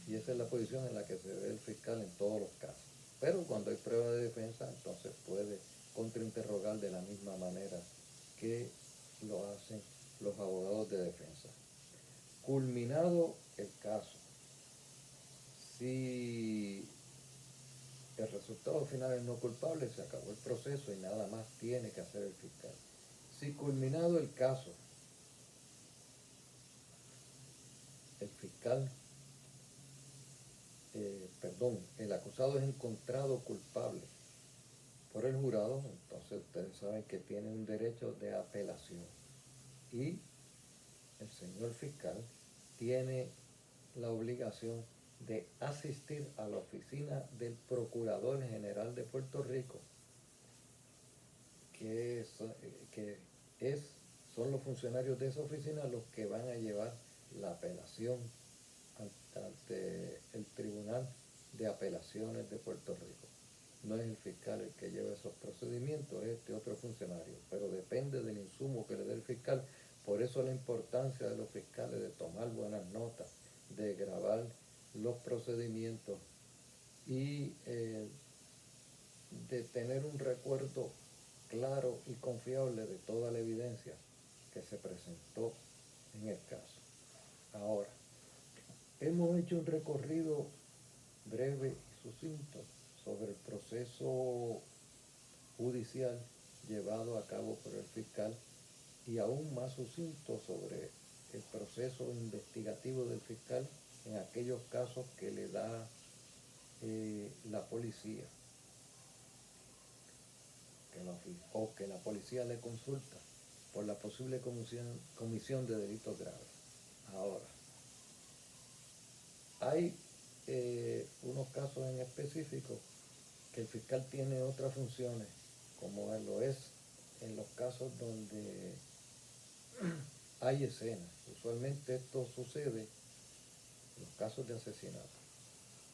Y esa es la posición en la que se ve el fiscal en todos los casos. Pero cuando hay prueba de defensa, entonces puede contrainterrogar de la misma manera que lo hacen los abogados de defensa. Culminado el caso, si el resultado final es no culpable, se acabó el proceso y nada más tiene que hacer el fiscal. Si culminado el caso, el fiscal, el acusado es encontrado culpable por el jurado, entonces ustedes saben que tiene un derecho de apelación. Y el señor fiscal tiene la obligación de asistir a la oficina del Procurador General de Puerto Rico, que son los funcionarios de esa oficina los que van a llevar la apelación ante el Tribunal de Apelaciones de Puerto Rico. No es el fiscal el que lleva esos procedimientos, es este otro funcionario, pero depende del insumo que le dé el fiscal. Por eso la importancia de los fiscales de tomar buenas notas, de grabar los procedimientos y de tener un recuerdo claro y confiable de toda la evidencia que se presentó en el caso. Ahora, hemos hecho un recorrido breve y sucinto sobre el proceso judicial llevado a cabo por el fiscal, y aún más sucinto sobre el proceso investigativo del fiscal en aquellos casos que le da la policía, o que la policía le consulta por la posible comisión de delitos graves. Ahora, hay unos casos en específico que el fiscal tiene otras funciones, como lo es en los casos donde hay escenas. Usualmente esto sucede en los casos de asesinato.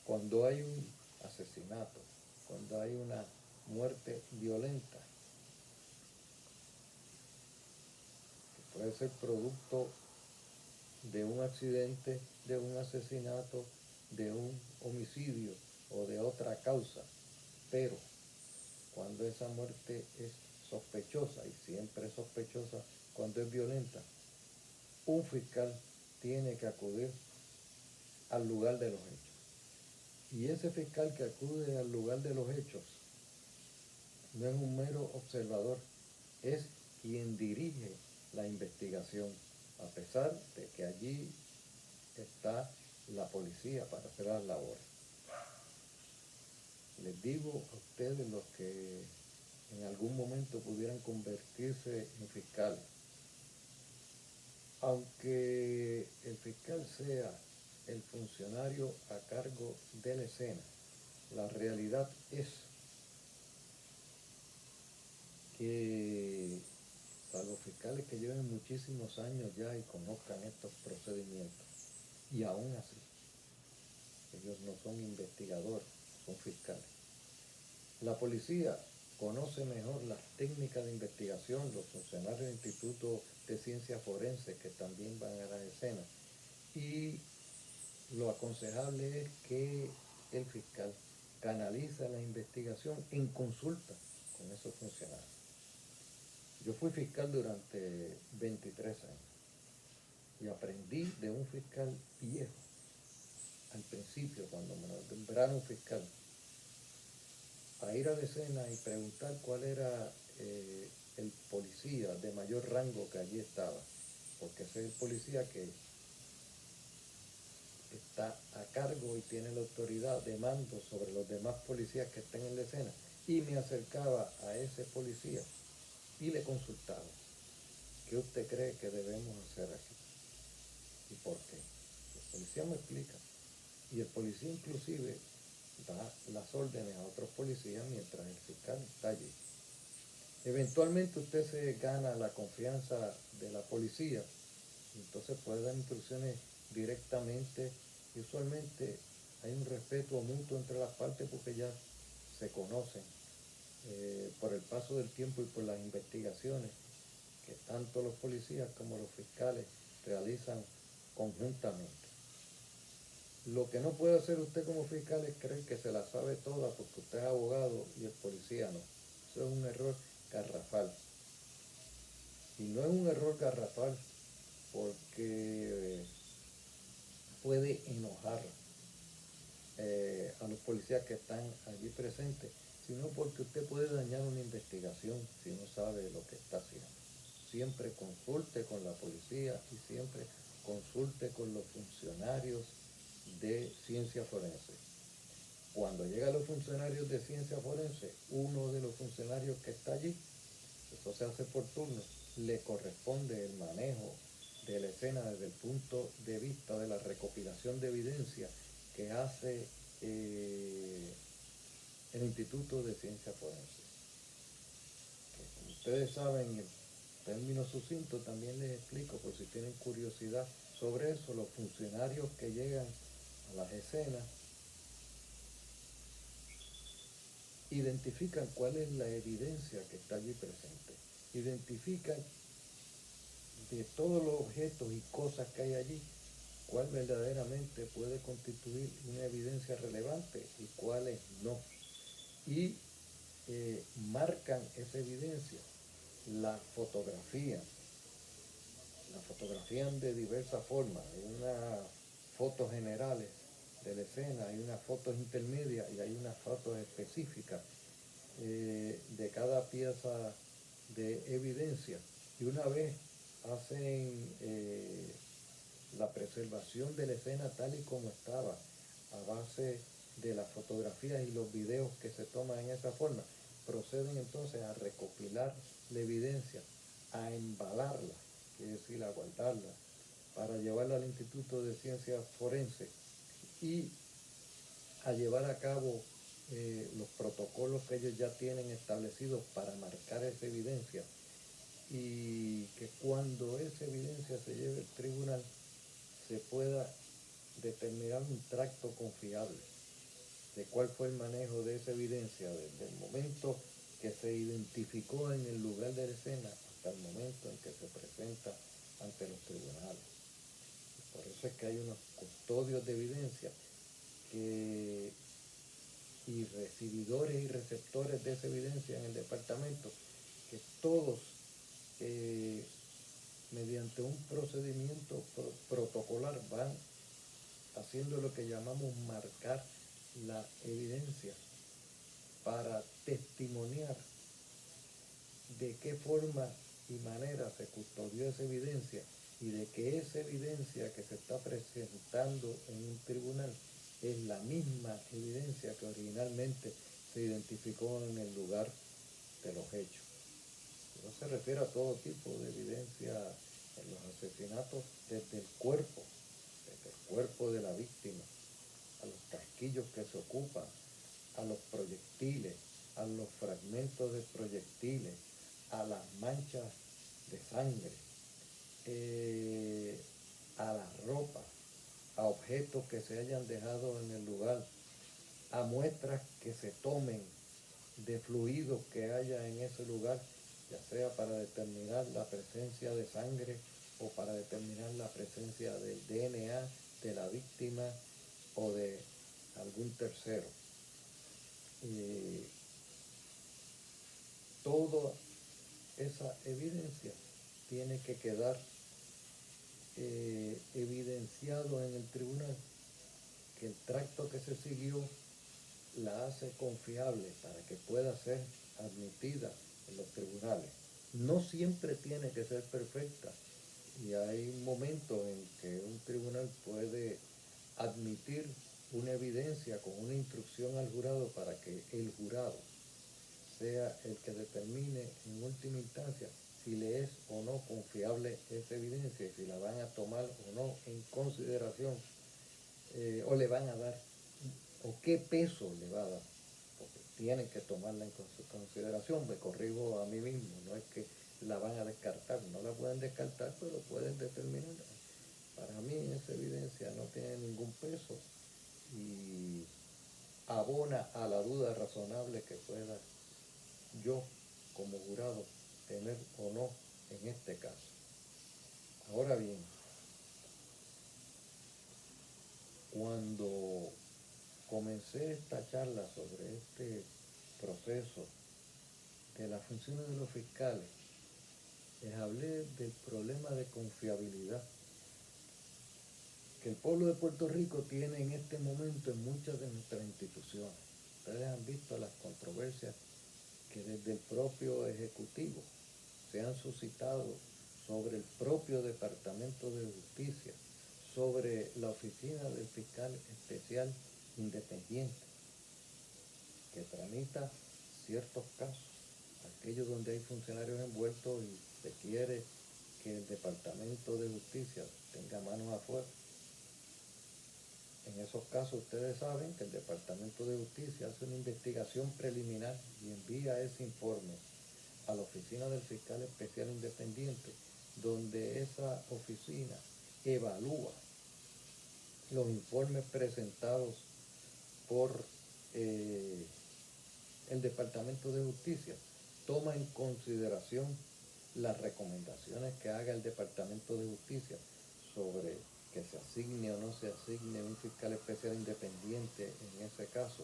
Cuando hay un asesinato, cuando hay una muerte violenta, que puede ser producto de un accidente, de un asesinato, de un homicidio o de otra causa, pero cuando esa muerte es sospechosa, y siempre es sospechosa cuando es violenta, un fiscal tiene que acudir al lugar de los hechos. Y ese fiscal que acude al lugar de los hechos no es un mero observador, es quien dirige la investigación, a pesar de que allí está la policía para hacer las labores. Les digo a ustedes, los que en algún momento pudieran convertirse en fiscales. Aunque el fiscal sea el funcionario a cargo de la escena, la realidad es que, salvo fiscales que lleven muchísimos años ya y conozcan estos procedimientos, y aún así, ellos no son investigadores, son fiscales. La policía conoce mejor las técnicas de investigación, los funcionarios del Instituto de Ciencias Forenses que también van a la escena, y lo aconsejable es que el fiscal canaliza la investigación en consulta con esos funcionarios. Yo fui fiscal durante 23 años y aprendí de un fiscal viejo al principio, cuando me nombraron fiscal, a ir a la escena y preguntar cuál era el policía de mayor rango que allí estaba, porque ese es el policía que está a cargo y tiene la autoridad de mando sobre los demás policías que estén en la escena, y me acercaba a ese policía y le consultaba: ¿qué usted cree que debemos hacer aquí? ¿Y por qué? El policía me explica, y el policía inclusive da las órdenes a otros policías mientras el fiscal está allí. Eventualmente usted se gana la confianza de la policía, entonces puede dar instrucciones directamente, y usualmente hay un respeto mutuo entre las partes porque ya se conocen por el paso del tiempo y por las investigaciones que tanto los policías como los fiscales realizan conjuntamente. Lo que no puede hacer usted como fiscal es creer que se la sabe toda porque usted es abogado y el policía no. Eso es un error garrafal. Y no es un error garrafal porque puede enojar a los policías que están allí presentes, sino porque usted puede dañar una investigación si no sabe lo que está haciendo. Siempre consulte con la policía y siempre consulte con los funcionarios de ciencia forense. Cuando llegan los funcionarios de ciencia forense, uno de los funcionarios que está allí, eso se hace por turno, le corresponde el manejo de la escena desde el punto de vista de la recopilación de evidencia que hace el Instituto de Ciencia Forense. Que, como ustedes saben, en términos sucintos también les explico, por si tienen curiosidad sobre eso, los funcionarios que llegan a las escenas identifican cuál es la evidencia que está allí presente, identifican de todos los objetos y cosas que hay allí, cuál verdaderamente puede constituir una evidencia relevante y cuáles no. Y marcan esa evidencia, la fotografían de diversas formas. Hay unas fotos generales de la escena, hay unas fotos intermedias y hay unas fotos específicas de cada pieza de evidencia. Y una vez hacen la preservación de la escena tal y como estaba, a base de las fotografías y los videos que se toman en esa forma, proceden entonces a recopilar la evidencia, a embalarla, es decir, a guardarla, para llevarla al Instituto de Ciencias Forenses y a llevar a cabo los protocolos que ellos ya tienen establecidos para marcar esa evidencia, y que cuando esa evidencia se lleve al tribunal se pueda determinar un tracto confiable de cuál fue el manejo de esa evidencia desde el momento que se identificó en el lugar de la escena hasta el momento en que se presenta ante los tribunales. Por eso es que hay unos custodios de evidencia y recibidores y receptores de esa evidencia en el departamento, que todos, mediante un procedimiento protocolar, van haciendo lo que llamamos marcar la evidencia para testimoniar de qué forma y manera se custodió esa evidencia, y de que esa evidencia que se está presentando en un tribunal es la misma evidencia que originalmente se identificó en el lugar de los hechos. No se refiere a todo tipo de evidencia en los asesinatos desde el cuerpo de la víctima, a los casquillos que se ocupan, a los proyectiles, a los fragmentos de proyectiles, a las manchas de sangre, a la ropa, a objetos que se hayan dejado en el lugar, a muestras que se tomen de fluidos que haya en ese lugar, ya sea para determinar la presencia de sangre o para determinar la presencia del DNA de la víctima o de algún tercero. Toda esa evidencia tiene que quedar evidenciado en el tribunal, que el tracto que se siguió la hace confiable para que pueda ser admitida en los tribunales. No siempre tiene que ser perfecta, y hay momentos en que un tribunal puede admitir una evidencia con una instrucción al jurado para que el jurado sea el que determine en última instancia si le es o no confiable esa evidencia y si la van a tomar o no en consideración, o le van a dar, o qué peso le va a dar, porque tienen que tomarla en consideración. Me corrijo a mí mismo, no es que la van a descartar, no la pueden descartar, pero pueden determinar. Para mí esa evidencia no tiene ningún peso y abona a la duda razonable que pueda yo como jurado tener o no en este caso. Ahora bien, cuando comencé esta charla sobre este proceso de las funciones de los fiscales, les hablé del problema de confiabilidad que el pueblo de Puerto Rico tiene en este momento en muchas de nuestras instituciones. Ustedes han visto las controversias que desde el propio Ejecutivo se han suscitado sobre el propio Departamento de Justicia, sobre la oficina del fiscal especial independiente, que tramita ciertos casos, aquellos donde hay funcionarios envueltos y se quiere que el Departamento de Justicia tenga manos afuera. En esos casos ustedes saben que el Departamento de Justicia hace una investigación preliminar y envía ese informe a la oficina del fiscal especial independiente, donde esa oficina evalúa los informes presentados por el Departamento de Justicia, toma en consideración las recomendaciones que haga el Departamento de Justicia sobre que se asigne o no se asigne un fiscal especial independiente en ese caso,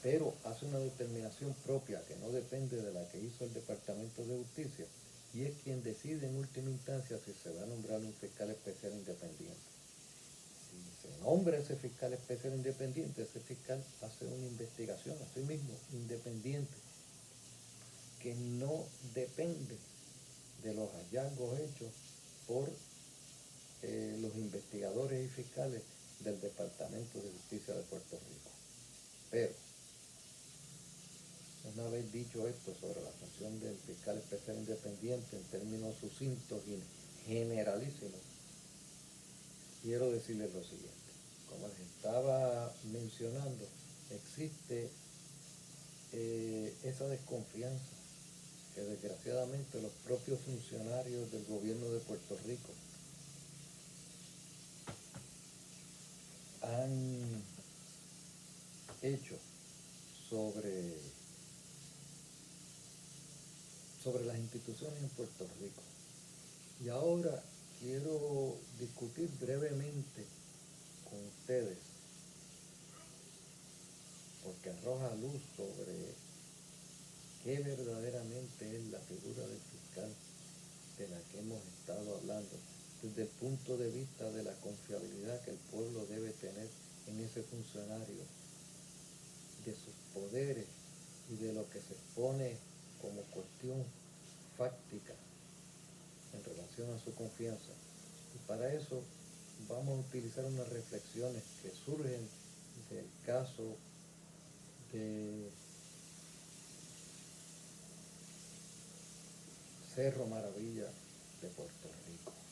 pero hace una determinación propia que no depende de la que hizo el Departamento de Justicia, y es quien decide en última instancia si se va a nombrar un fiscal especial independiente. Si se nombra ese fiscal especial independiente, ese fiscal hace una investigación a sí mismo independiente, que no depende de los hallazgos hechos por los investigadores y fiscales del Departamento de Justicia de Puerto Rico. Pero, una vez dicho esto sobre la función del fiscal especial independiente en términos sucintos y generalísimos, quiero decirles lo siguiente. Como les estaba mencionando, existe esa desconfianza que desgraciadamente los propios funcionarios del gobierno de Puerto Rico han hecho sobre las instituciones en Puerto Rico. Y ahora quiero discutir brevemente con ustedes, porque arroja luz sobre qué verdaderamente es la figura del fiscal de la que hemos estado hablando, desde el punto de vista de la confiabilidad que el pueblo debe tener en ese funcionario, de sus poderes y de lo que se expone como cuestión fáctica en relación a su confianza. Y para eso vamos a utilizar unas reflexiones que surgen del caso de Cerro Maravilla de Puerto Rico.